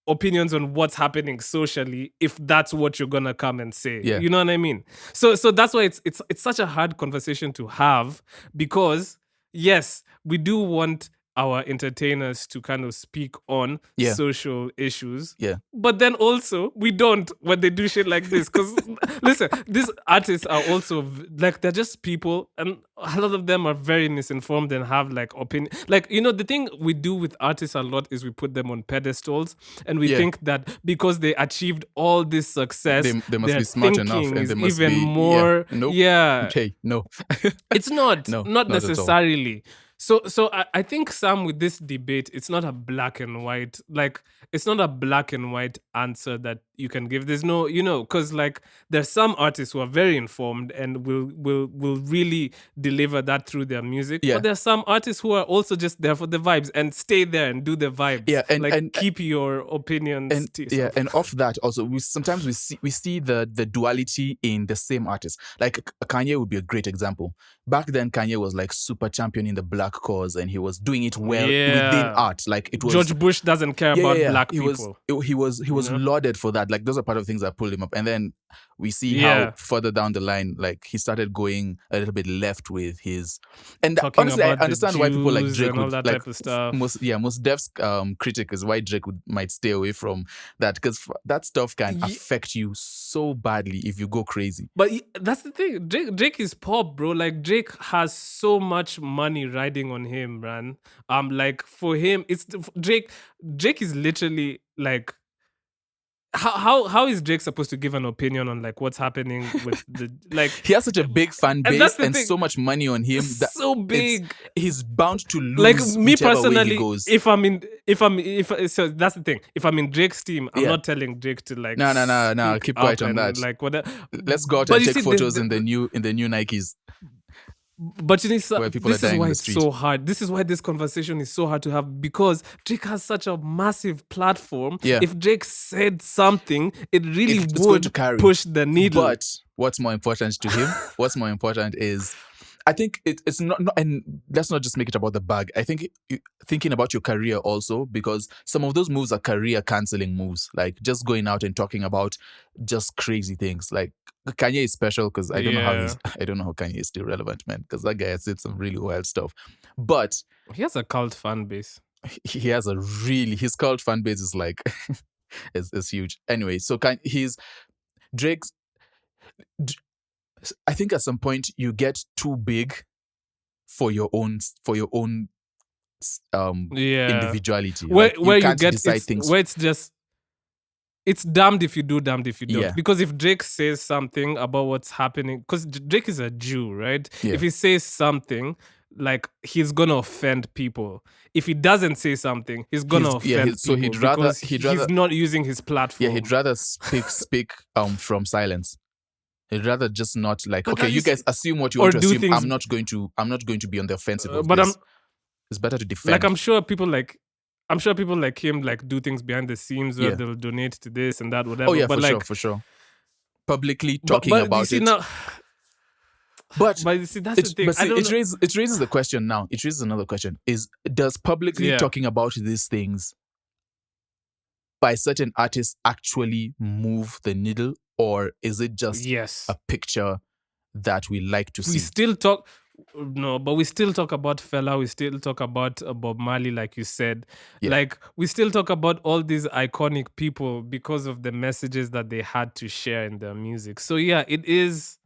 opinions on what's happening socially if that's what you're gonna come and say. Yeah. You know what I mean? So that's why it's such a hard conversation to have, because yes, we do want our entertainers to kind of speak on Yeah. social issues. Yeah. But then also we don't when they do shit like this. Because listen, these artists are also like they're just people, and a lot of them are very misinformed and have like opinion. Like, you know, the thing we do with artists a lot is we put them on pedestals, and we Yeah. think that because they achieved all this success, They must their be smart enough, thinking and is they must even be more. Nope. Yeah, Okay, no. it's not No, not not at all. necessarily. So I think, Sam, with this debate, it's not a black and white, like it's not a black and white answer that you can give. There's no, you know, because like there's some artists who are very informed and will really deliver that through their music. Yeah. But there's some artists who are also just there for the vibes and stay there and do the vibes. Yeah, and keep your opinions to yourself. and off that also, we sometimes we see the duality in the same artist. Like Kanye would be a great example. Back then, Kanye was like super champion in the black cause, and he was doing it well within art. Like it was George Bush doesn't care about black he people. He was know? lauded for that. Like those are part of the things that pulled him up. And then we see how further down the line, like he started going a little bit left with his. And Talking honestly, I about the understand why people like Jews Drake and all would that like type of stuff. most Def's critic is why Drake might stay away from that, because that stuff can affect you so badly if you go crazy. But that's the thing. Drake is pop, bro. Like Drake has so much money riding on him, man. Like for him, it's Drake. Drake is literally like. How is Drake supposed to give an opinion on like what's happening with the like? He has such a big fan base and thing. so much money on him. That so big. He's bound to lose. Like me personally, way he goes. So that's the thing. If I'm in Drake's team, I'm not telling Drake to like. No. Keep quiet on that. Like what? Let's go out and take photos in the new Nikes. But you need this is why it's street. so hard. This is why this conversation is so hard to have, because Drake has such a massive platform. Yeah. If Drake said something, it really would push the needle. But what's more important to him? What's more important is, I think it's not, and let's not just make it about the bag. I think thinking about your career also, because some of those moves are career canceling moves, like just going out and talking about just crazy things. Like Kanye is special because I don't know how Kanye is still relevant, man. Because that guy has said some really wild stuff, but he has a cult fan base. He has his cult fan base is like is huge. Anyway, so Drake's. I think at some point you get too big for your own individuality. Where you can't get decide things. Where it's just, it's damned if you do, damned if you don't. Yeah. Because if Drake says something about what's happening, because Drake is a Jew, right? Yeah. If he says something, like he's gonna offend people. If he doesn't say something, he's gonna offend people. So he's not using his platform. Yeah, he'd rather speak from silence. He'd rather just not like, but okay, you guys assume what you want to assume. I'm not going to be on the offensive of this. It's better to defend. Like I'm sure people like him like do things behind the scenes where they'll donate to this and that, whatever. Oh yeah, but for sure. Publicly talking about it. But you see, that's the thing. But see, it raises the question now. It raises another question: does publicly talking about these things by certain artists actually move the needle, or is it just a picture that we like to see? We still talk. No, but we still talk about Fela. We still talk about Bob Marley, like you said. Yeah. Like we still talk about all these iconic people because of the messages that they had to share in their music. So yeah, it is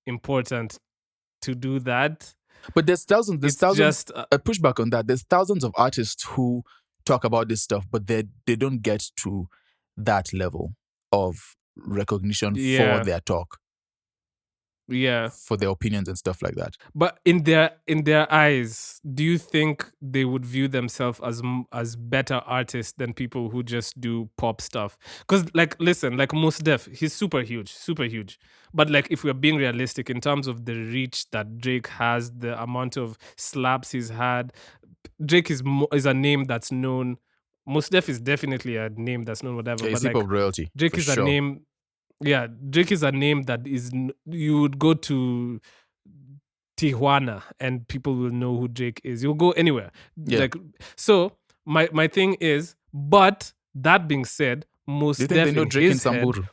important to do that. But there's thousands. Just a pushback on that. There's thousands of artists who talk about this stuff, but they don't get to that level of recognition for their talk, for their opinions and stuff like that. But in their eyes, do you think they would view themselves as better artists than people who just do pop stuff? Because like, listen, like Mos Def, he's super huge. But like, if we're being realistic in terms of the reach that Drake has, the amount of slaps he's had, Drake is a name that's known. Mos Def is definitely a name that's known, whatever. Yeah, but it's hip like, hop royalty. Drake is a name. Yeah, Drake is a name that you would go to Tijuana and people will know who Drake is. You'll go anywhere. Yeah. Like, so my thing is, but that being said, Mos Def they know in Drake in his head Samburu?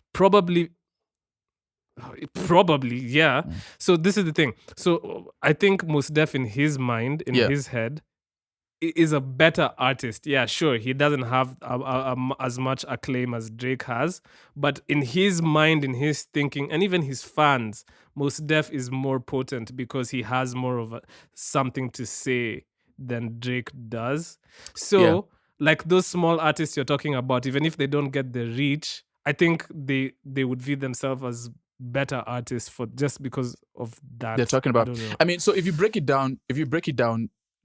probably, yeah. So this is the thing. So I think Mos Def in his mind, in his head, is a better artist. Yeah, sure, he doesn't have as much acclaim as Drake has, but in his mind, in his thinking, and even his fans, Mos Def is more potent because he has more of something to say than Drake does. So, like those small artists you're talking about, even if they don't get the reach, I think they would view themselves as better artists for just because of that. They're talking about. I mean, so if you break it down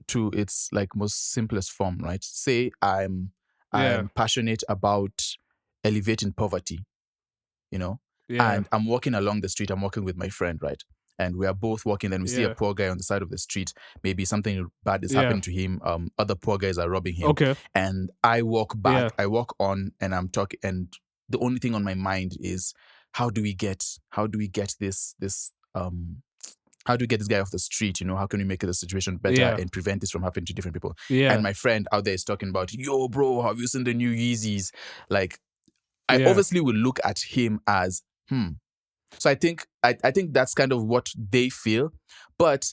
to its like most simplest form, right? Say I'm passionate about alleviating poverty, and I'm walking along the street. I'm walking with my friend, right? And we are both walking. Then we see a poor guy on the side of the street. Maybe something bad is happening to him. Other poor guys are robbing him. Okay. And I walk back. I walk on, and I'm talking. And the only thing on my mind is how do we get this how do we get this guy off the street? How can we make the situation better and prevent this from happening to different people? And my friend out there is talking about, yo, bro, have you seen the new Yeezys? Like, I obviously will look at him as, So I think that's kind of what they feel. But,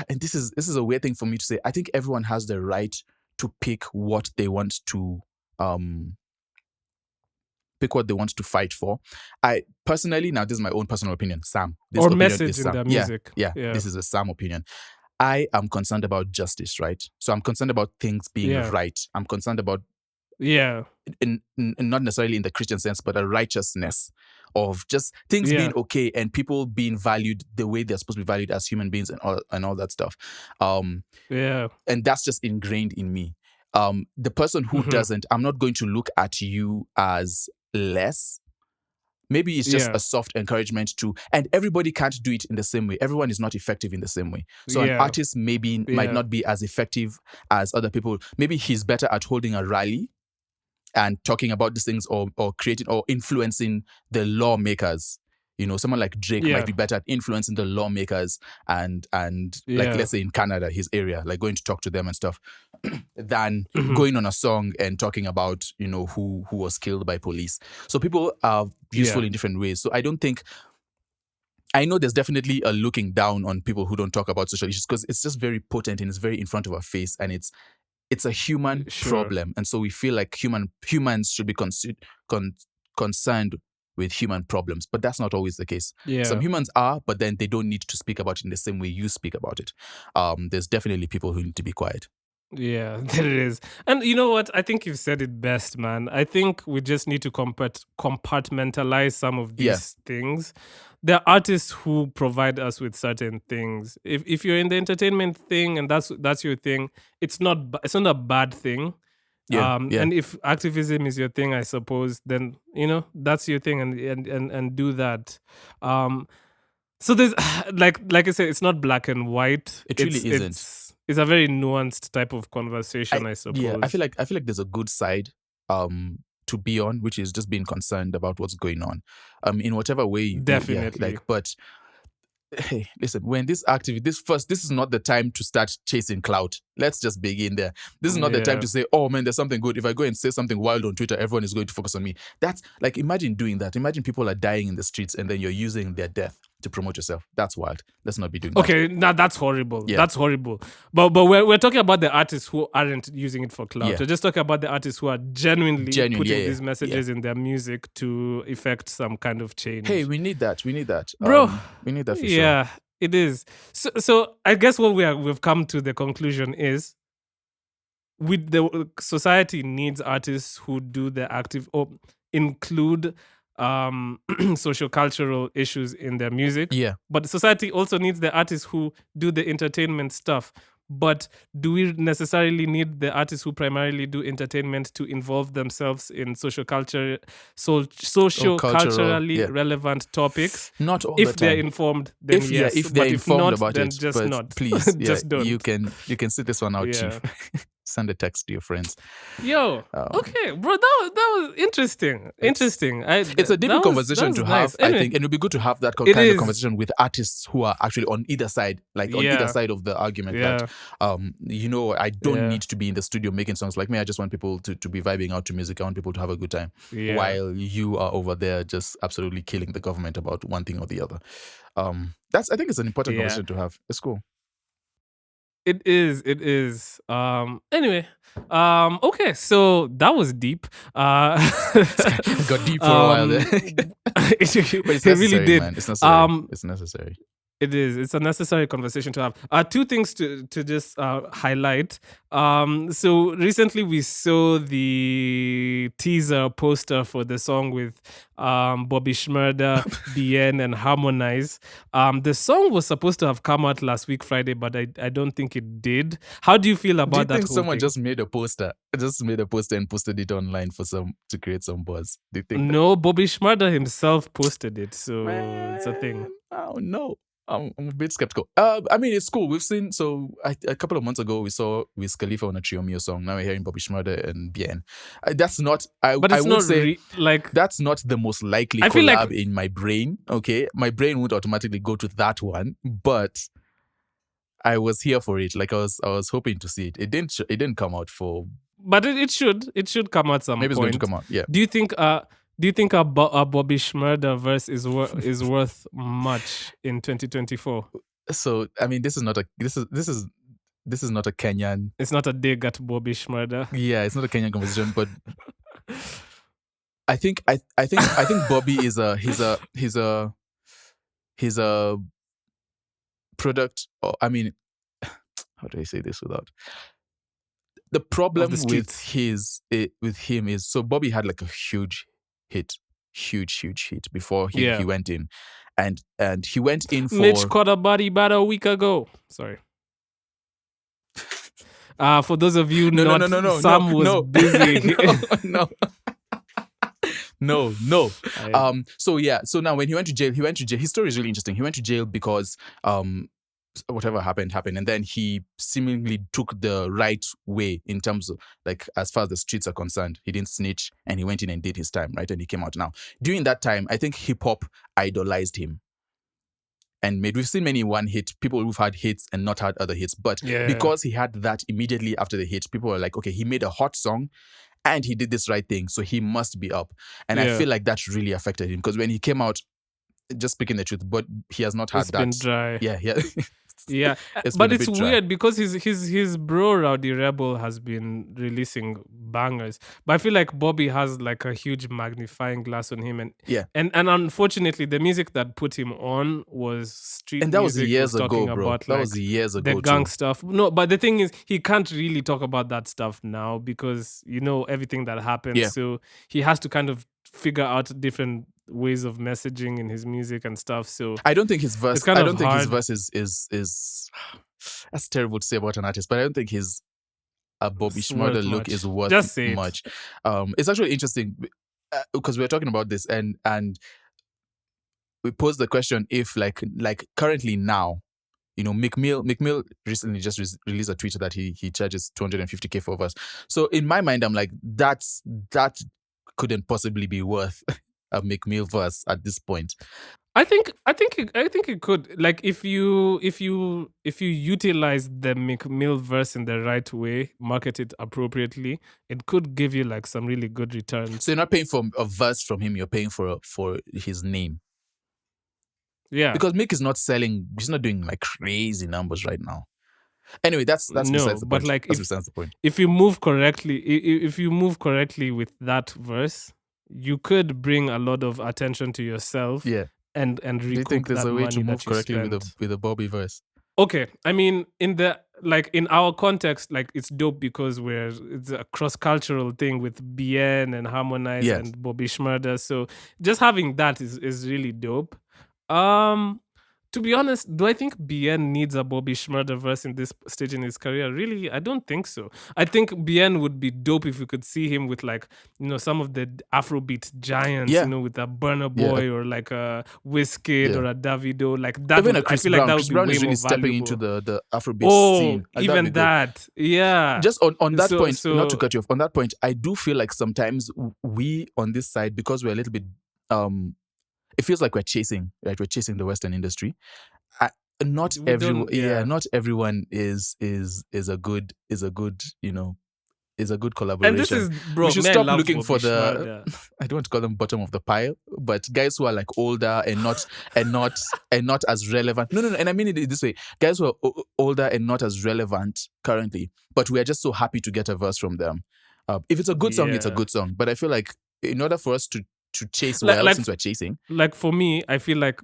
and this is a weird thing for me to say, I think everyone has the right to pick what they want to fight for. I personally, now this is my own personal opinion, Sam. This or message in their music. Yeah, this is a Sam opinion. I am concerned about justice, right? So I'm concerned about things being right. I'm concerned about in not necessarily in the Christian sense, but a righteousness of just things being okay and people being valued the way they're supposed to be valued as human beings and all that stuff. And that's just ingrained in me. The person who doesn't, I'm not going to look at you as less. Maybe it's just a soft encouragement to, and everybody can't do it in the same way. Everyone is not effective in the same way. So an artist might not be as effective as other people. Maybe he's better at holding a rally and talking about these things or creating or influencing the lawmakers. Someone like Drake might be better at influencing the lawmakers and like, let's say in Canada, his area, like going to talk to them and stuff, than going on a song and talking about, who was killed by police. So people are useful in different ways. So I know there's definitely a looking down on people who don't talk about social issues because it's just very potent and it's very in front of our face and it's a human problem. And so we feel like humans should be concerned with human problems, but that's not always the case. Some humans are, but then they don't need to speak about it in the same way you speak about it. There's definitely people who need to be quiet. Yeah, there is. And you know what? I think you've said it best, man. I think we just need to compartmentalize some of these things. There are artists who provide us with certain things. If you're in the entertainment thing and that's your thing, it's not a bad thing. And if activism is your thing, I suppose, then that's your thing and do that. So there's like I said, it's not black and white. It really isn't. It's a very nuanced type of conversation, I suppose. Yeah, I feel like there's a good side to be on, which is just being concerned about what's going on. In whatever way you definitely. But hey, listen, when this is not the time to start chasing clout. Let's just begin there. This is not the time to say, oh man, there's something good. If I go and say something wild on Twitter, everyone is going to focus on me. That's like, imagine doing that. Imagine people are dying in the streets and then you're using their death to promote yourself. That's wild. Let's not be doing that. Okay, now that's horrible. Yeah. That's horrible. But we're talking about the artists who aren't using it for clout. Yeah. We're just talking about the artists who are genuinely putting these messages in their music to effect some kind of change. Hey, we need that. Bro, we need that for sure. Yeah, it is. So I guess what we've come to the conclusion is the society needs artists who do the active or include socio-cultural issues in their music. Yeah. But society also needs the artists who do the entertainment stuff. But do we necessarily need the artists who primarily do entertainment to involve themselves in Cultural, socio-culturally yeah. relevant topics? Not all the If they're time. informed, then yes. If they're but if informed not, about then it, just but not. please, yeah, just don't. you can sit this one out, Yeah. Chief. Send a text to your friends. Yo, okay, bro, that was interesting. Interesting. It's a deeper conversation to have, anyway, I think, and it would be good to have that kind of conversation with artists who are actually on either side, like on either side of the argument. That I don't need to be in the studio making songs. Like me, I just want people to be vibing out to music. I want people to have a good time, while you are over there just absolutely killing the government about one thing or the other. I think it's an important conversation to have. It's cool. It is. Anyway, okay, so that was deep. Got deep for a while there. But it really did. Man. It's necessary. It's necessary. It is. It's a necessary conversation to have. Two things to just highlight. So recently we saw the teaser poster for the song with Bobby Shmurda, Bien, and Harmonize. The song was supposed to have come out last week Friday, but I don't think it did. How do you feel about that? Do you think someone just made a poster? And posted it online to create some buzz? Do you think? No, Bobby Shmurda himself posted it, so it's a thing. I don't know. I'm a bit skeptical. I mean, it's cool. We've seen, a couple of months ago, we saw Wiz Khalifa on a Trio Mio song. Now we're hearing Bobby Shmurda and Bien. That's not, that's not the most likely collab in my brain. Okay. My brain would automatically go to that one, but I was here for it. Like I was hoping to see it. It didn't come out for. But it should come out some point. Maybe it's going to come out. Yeah. Do you think a Bobby Shmurda verse is worth much in 2024? So I mean, this is not a Kenyan. It's not a dig at Bobby Shmurda. Yeah, it's not a Kenyan conversation, but I think Bobby is he's a product. I mean, how do I say this without? The problem with him is, so Bobby had like a huge hit before he went in, and he went in for Mitch caught a body about a week ago. Sorry. For those of you Sam was busy. No. So now when he went to jail. His story is really interesting. He went to jail because whatever happened, and then he seemingly took the right way in terms of, like, as far as the streets are concerned. He didn't snitch, and he went in and did his time, right? And he came out. Now, during that time, I think hip-hop idolized him. And we've seen many one-hit, people who've had hits and not had other hits. But because he had that immediately after the hit, people were like, okay, he made a hot song and he did this right thing, so he must be up. And I feel like that really affected him, because when he came out, just speaking the truth, but he has not had that. It's been dry. Yeah. Yeah, but it's weird because his bro Rowdy Rebel has been releasing bangers, but I feel like Bobby has like a huge magnifying glass on him, and unfortunately the music that put him on was street, and that was music. Years ago, bro. About, that was years ago. The gang stuff. No, but the thing is, he can't really talk about that stuff now because everything that happened. Yeah. So he has to kind of figure out different ways of messaging in his music and stuff. So I don't think his verse. His verse is that's terrible to say about an artist, but I don't think his Bobby Shmurda look is worth much. It's actually interesting because we're talking about this, and we posed the question if like currently now, McMill recently just released a tweet that he charges $250K for a verse. So in my mind, I'm like, that couldn't possibly be worth a McMill verse at this point. I think it could, like, if you utilize the McMill verse in the right way, market it appropriately, it could give you like some really good returns. So you're not paying for a verse from him, you're paying for his name. Yeah, because Mick is not selling. He's not doing like crazy numbers right now. Anyway, that's besides the point. But like, besides the point. If you move correctly with that verse, you could bring a lot of attention to yourself. Yeah. And recoup. Do you think there's a way to move correctly with a Bobby verse? Okay, I mean, in our context, like it's dope because it's a cross cultural thing with Bien and Harmonize Yes. and Bobby Shmurda. So just having that is really dope. Um, to be honest, do I think Bien needs a Bobby Shmurda verse in this stage in his career? Really, I don't think so. I think Bien would be dope if you could see him with like, some of the Afrobeat giants, Yeah. with a Burna Yeah. Boy or like a Wizkid Yeah. or a Davido. Like that Even a would, I Chris feel like Brown. that Chris would be Brown way is really more stepping into valuable. the Afrobeat Oh, scene. Like, that'd be even good. that. Yeah. Just on that So point, not to so cut you off, on that point, I do feel like sometimes we on this side, because we're a little bit it feels like we're chasing, right? We're chasing the Western industry. Not we everyone, don't yeah. not everyone is a good, is a good And this collaboration. is, We bro, should man stop love looking Bobby for the Shmurda. I don't want to call them bottom of the pile, but guys who are like older and not as relevant. No, and I mean it this way: guys who are older and not as relevant currently, but we are just so happy to get a verse from them. If it's a good song, it's a Yeah. good song. But I feel like in order for us to chase Like, well, like since we're chasing, like for me, I feel like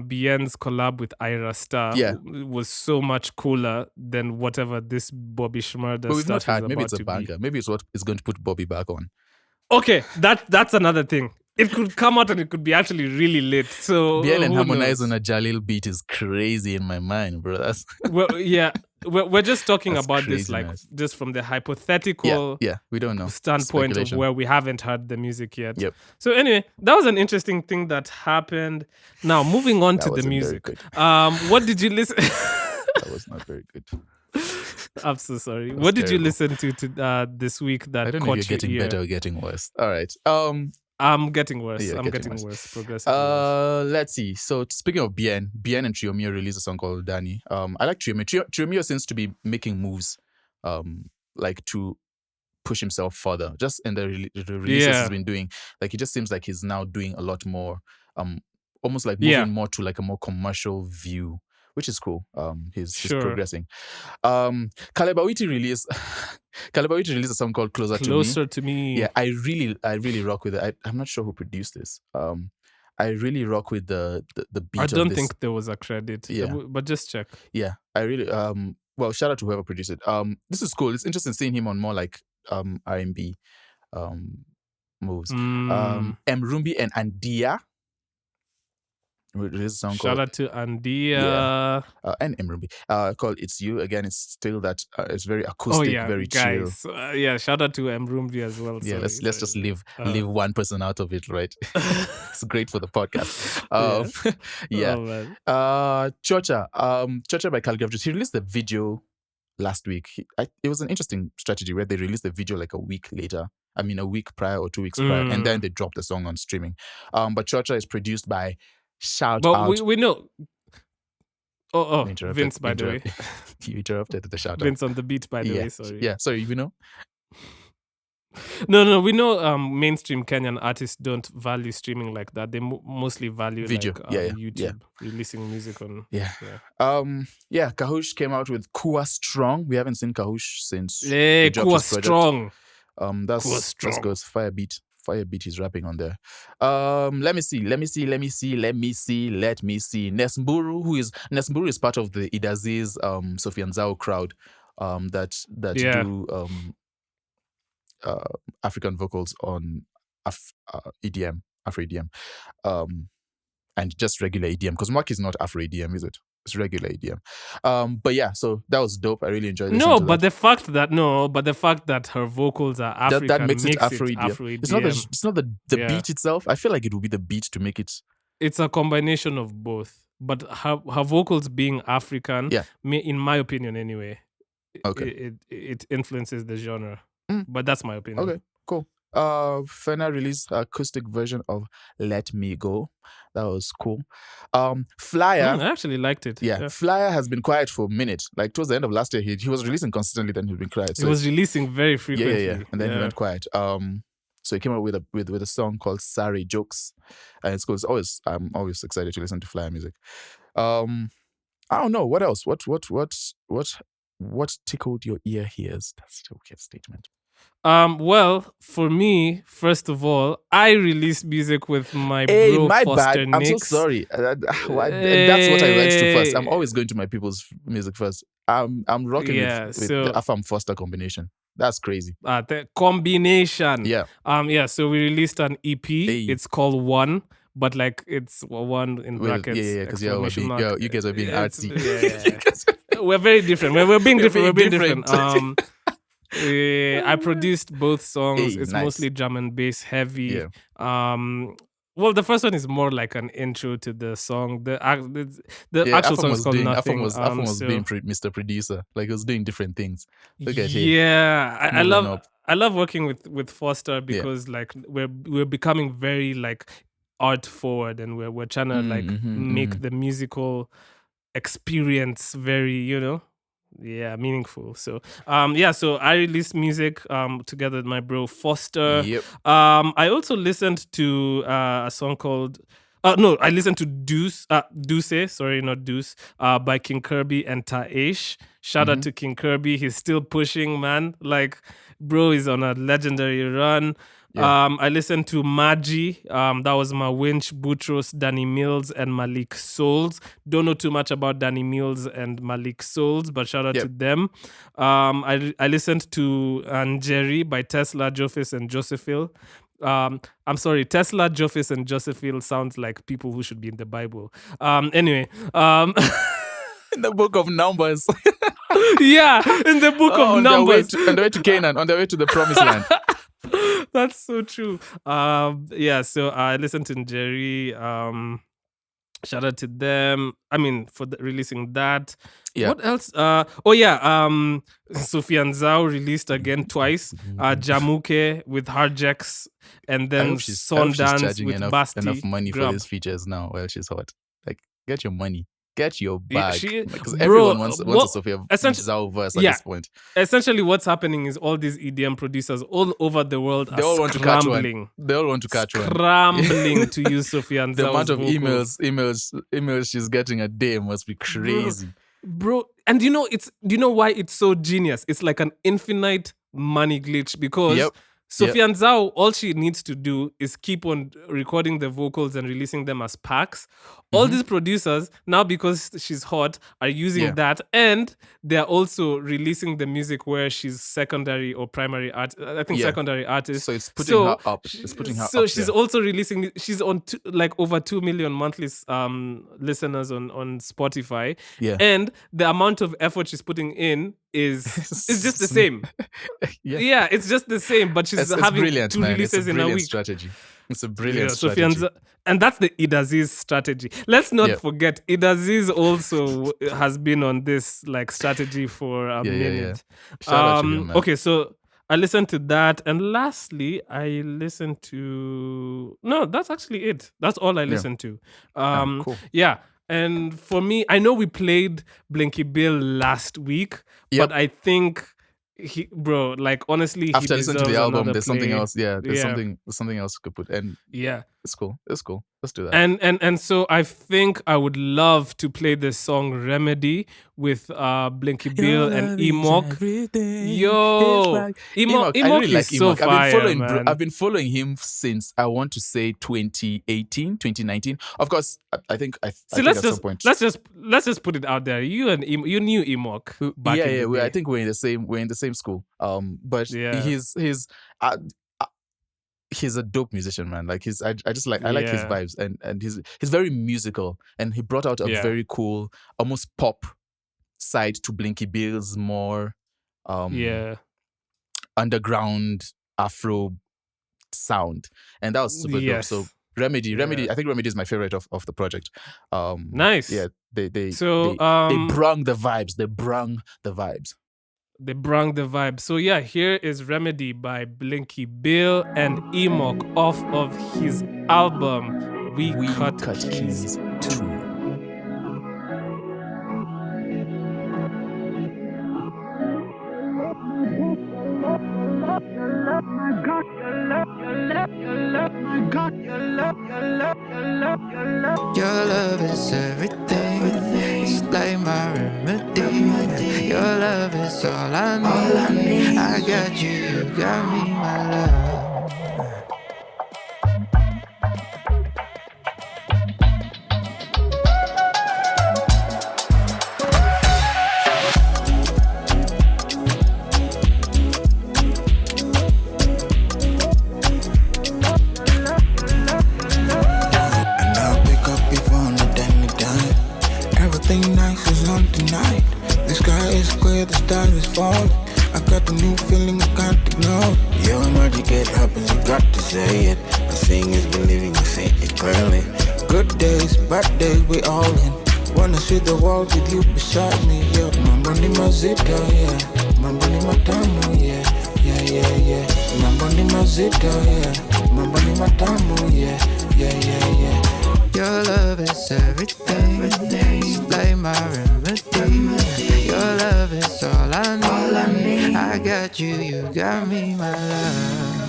Bien's collab with Ira Star yeah. was so much cooler than whatever this Bobby Shmurda But we've not stuff is had. Maybe it's about a to be. banger. Maybe it's what is going to put Bobby back on. Okay, that's another thing. It could come out and it could be actually really lit. So Bien and who Harmonize knows? on a Jalil beat is crazy in my mind, bro. That's Well, yeah, we're just talking that's about this like craziness. just from the hypothetical Yeah. We don't know. standpoint of Speculation. where we haven't heard the music yet. Yep. So anyway, that was an interesting thing that happened. Now moving on That to the wasn't very music. good. What did you listen? That was not very good. I'm so sorry. That's What did you terrible. listen to this week that I don't know if caught you're your getting ear? better or getting worse. All right. I'm getting worse. Yeah, I'm getting worse. Progressively worse. Let's see. So speaking of Bien and Triomio released a song called Danny. I like Triomio. Triomio seems to be making moves, like to push himself further. Just in the releases he's been doing, like it just seems like he's now doing a lot more, almost like moving more to like a more commercial view, which is cool. He's progressing. Kalebawiti released a song called Closer to Me. Yeah, I really rock with it. I'm not sure who produced this. I really rock with the beat. I don't of this. think there was a credit. Yeah, but just check. Yeah, I really well, shout out to whoever produced it. This is cool. It's interesting seeing him on more like R&B moves. Mrumbi and Andia released a song shout out to Andia. And Mrumbi called It's You. Again, it's still that it's very acoustic, very guys. chill. Shout out to Mrumbi as well. Yeah, let's just leave one person out of it, right? It's great for the podcast. Chocha by Calligraph. He released the video last week. It was an interesting strategy where they released the video like a week later. I mean, a week prior or 2 weeks prior, and then they dropped the song on streaming. But Chocha is produced by we know. Vince, by the way. You interrupted the shout out. Vince on the beat, by the way. Sorry. Yeah, sorry, you know? No, we know mainstream Kenyan artists don't value streaming like that. They mostly value video, like YouTube releasing music on. Kahush came out with Kua Strong. We haven't seen Kahush since Kua Strong. That's good. Fire beat he's rapping on there. Let me see. Nesmburu is part of the Idaziz Sofian Zao crowd that do African vocals on EDM, Afro EDM, and just regular EDM, because Mwaki is not Afro EDM, is it? It's regular EDM. But yeah, so that was dope. I really enjoyed it. The fact that her vocals are African that makes it Afro EDM. Afro EDM. It's not the beat itself. I feel like it will be the beat to make it. It's a combination of both. But her vocals being African, in my opinion anyway, it influences the genre. But that's my opinion. Okay, cool. Fena released an acoustic version of Let Me Go. That was cool. Flyer. I actually liked it. Yeah, Flyer has been quiet for a minute. Like towards the end of last year, he was releasing consistently, then he's been quiet. So he was releasing very frequently. Yeah. And then he went quiet. So he came up with a song called Sorry Jokes. And it's cool. I'm always excited to listen to Flyer music. I don't know. What else? What tickled your ear here? That's still a statement. Well, for me, first of all, I released music with my Hey, bro my Foster bad. I'm so Nix. sorry. That's what I went to first. I'm always going to my people's music first. I'm rocking Yeah, with the so Afam Foster combination. That's crazy. the combination. Yeah. Yeah, so we released an EP. Hey, It's called One, but like it's one in brackets because exclamation mark. you guys are being It's artsy. we're very different. We're being different. We're being different. different. I produced both songs. Hey, It's nice. mostly drum and bass heavy. Yeah. Well, the first one is more like an intro to the song. The actual Afam song is was called doing Nothing. Afam was So being Mr. Producer. Like he was doing different things. Look at him. yeah, I Moving love up. I love working with Foster Yeah. because like we're becoming very like art forward, and we're trying to like make the musical experience very, meaningful. So so I released music together with my bro Foster. Yep. I also listened to a song called I listened to Deuce, sorry, not Deuce, by King Kirby and Taesh. Shout out to King Kirby. He's still pushing, man. Like, bro is on a legendary run. Yeah. I listened to Magi. That was Mawinch, Boutros, Danny Mills, and Malik Souls. Don't know too much about Danny Mills and Malik Souls, but shout out to them. I listened to Njeri by Tesla, Jofis, and Josephil. I'm sorry, Tesla, Jofis, and Josephil sounds like people who should be in the Bible. Anyway, in the book of Numbers. Yeah, in the book of Numbers. On their way to Canaan, on their way to the promised land. That's so true. So I listened to Jerry. Shout out to them. I mean, for releasing that. Yeah. What else? Sufyan Zhao released again twice. Jamuke with Harjex, and then Sondance with Basti. Enough money Grub. for these features now while she's hot. Like, get your money. Get your bag. Because bro, everyone wants a Sophia Zhao verse at this point. Essentially, what's happening is all these EDM producers all over the world they all want to catch one. They all want to catch one. Scrambling to use Sophia Zhao's The amount of vocals. emails she's getting a day must be crazy. Bro, and do you know why it's so genius? It's like an infinite money glitch because Sufyan Zhao, all she needs to do is keep on recording the vocals and releasing them as packs. All these producers, now because she's hot, are using that, and they're also releasing the music where she's secondary or primary art. I think secondary artist. So it's putting her up. It's putting her up. So she's also releasing. She's on over 2 million monthly listeners on Spotify. Yeah, and the amount of effort she's putting in is just the same. It's just the same, but she's having brilliant, two releases in a week. Strategy. It's a brilliant strategy. And that's the Idaziz strategy. Let's not forget, Idaziz also has been on this like strategy for a minute. Shout out to you, man. Okay, so I listened to that, and lastly, I listened to that's actually it. That's all I listened to. Cool. Yeah. And for me, I know we played Blinky Bill last week, but I think honestly, after listening to the album, there's something else. Yeah, there's something else you could put. And it's cool. It's cool. Let's do that. And so I think I would love to play the song Remedy with Blinky Bill and Emok. Yo, Emok I really is like so Emok. fire, I've been following him since I want to say 2018, 2019. Of course, I think at some point. Let's just put it out there. You knew Emok back in the day. I think we're in the same school. But he's a dope musician, man. Like I like his vibes, and he's very musical, and he brought out a very cool, almost pop side to Blinky Bill's more underground Afro sound, and that was super dope. So Remedy, I think Remedy is my favorite of the project. Nice. Yeah, they brung the vibes. They brung the vibes. So yeah, here is Remedy by Blinky Bill and Emok off of his album We Cut Keys 2. Your love is everything. It's like my remedy. Your love is all I need. I got got you, you got me, my love. Everything nice is on tonight. The sky is clear, the stars is falling. I got a new feeling I can't ignore. Your magic, it happens, you got to say it. I seeing is believing, I see it clearly. Good days, bad days, we all in. Wanna see the world with you beside me, yeah. Mambo ni mazito, yeah. Mambo ni matamu, yeah. Yeah, yeah, yeah. Mambo ni mazito, yeah. Mambo ni matamu, yeah. Yeah, yeah, yeah. Your love is everything, it's like my remedy. Your love is all I need. I got you, you got me, my love.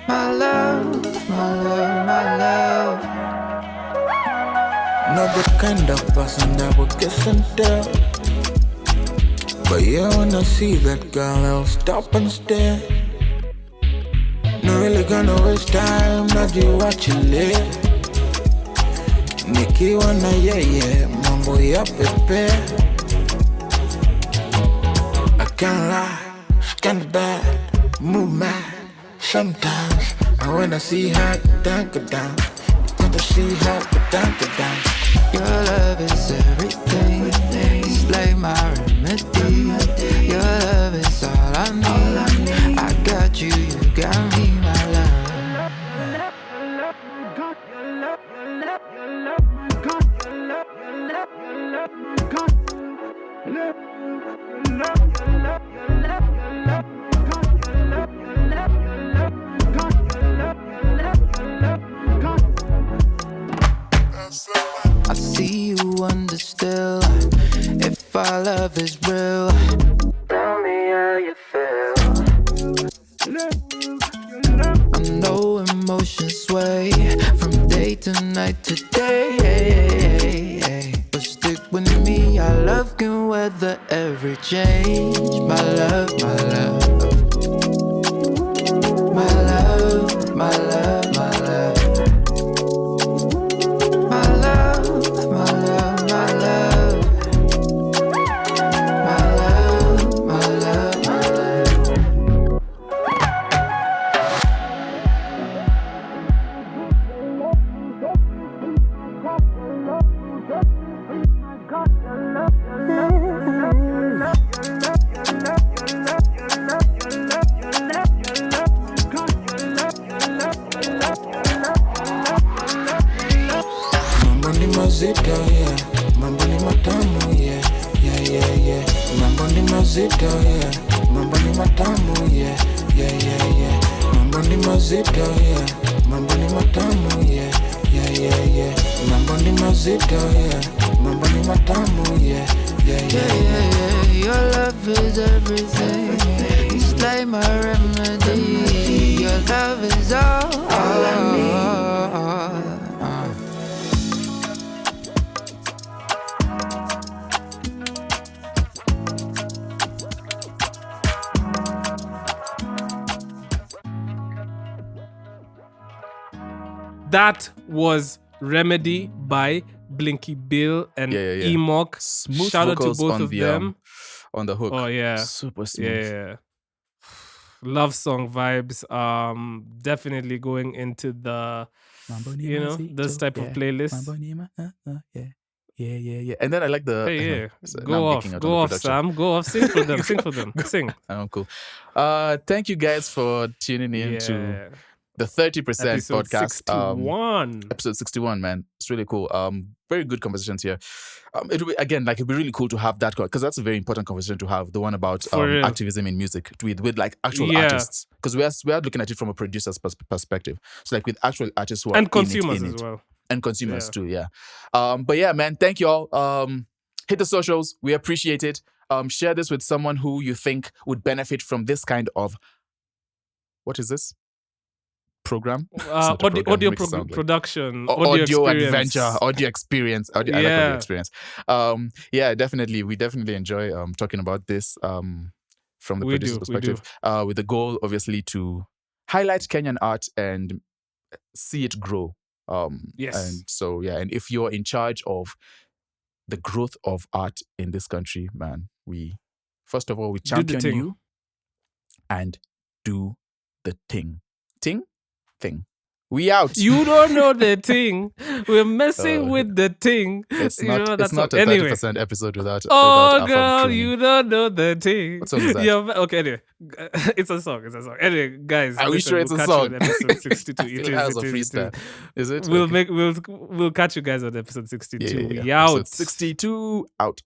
My love, my love, my love. Not the kind of person that would kiss and tell. But yeah, when I see that girl, I'll stop and stare. Not really gonna waste time, not you watching it. Nikki wanna yeah, mambo ya pepe. I can't lie, stand bad, move mad. Sometimes I wanna see her go down. Want to see her go down. Your love is everything, it's like my remedy. Your love is all I need. I got you, you got me, my love. I see you under still. If our love is real, tell me how you feel. I know emotions sway from day to night to day. But stick with me, our love can weather every change. My love, my love. My love, my love, my love. Mambo ni matamu, yeah, yeah, yeah, yeah. Mambo ni mazito, yeah. Mambo ni matamu, yeah, yeah, yeah, yeah. Mambo ni mazito, yeah. Mambo ni matamu, yeah, yeah, yeah, yeah. Mambo ni mazito, yeah. Mambo ni matamu, yeah, yeah, yeah, yeah. Your love is everything, it's like my remedy. Your love is all I need. That was Remedy by Blinky Bill and Emok. Smooth Shout out to vocals both on of the, them. On the hook. Oh yeah, super smooth. Yeah. Love song vibes. Definitely going into the, this type of playlist. Yeah. And then I like the. Hey, so go off, Sam. Go off. Sing for them. Sing. Oh, cool. Thank you guys for tuning in to the 30% episode podcast. 61. Episode 61, man. It's really cool. Very good conversations here. It'd be really cool to have that because that's a very important conversation to have. The one about activism in music with like actual artists, because we are looking at it from a producer's perspective. So like with actual artists who are and consumers in it, as well, and consumers too. Yeah. But yeah, man. Thank you all. Hit the socials. We appreciate it. Share this with someone who you think would benefit from this kind of. What is this? program. It's not a program, audio it makes it sound like- production, audio experience. adventure, audio experience. I like audio experience. Definitely. We definitely enjoy talking about this from the producer's perspective. With the goal, obviously, to highlight Kenyan art and see it grow. Yes. And so, and if you're in charge of the growth of art in this country, man, we champion you and do the thing. Thing. We out. You don't know the thing. We're messing with the thing. It's You not. know, It's that's not all. a Anyway. 30% episode without. Oh, without Afam girl, crooning. you don't know the thing. What song is that? Okay, anyway. It's a song. Anyway, guys. Are we listen, sure it's a we'll catch you song? on episode 62. I feel it has a freestyle. Is it? We'll catch you guys on episode 62. Yeah. We out. Episode 62 out.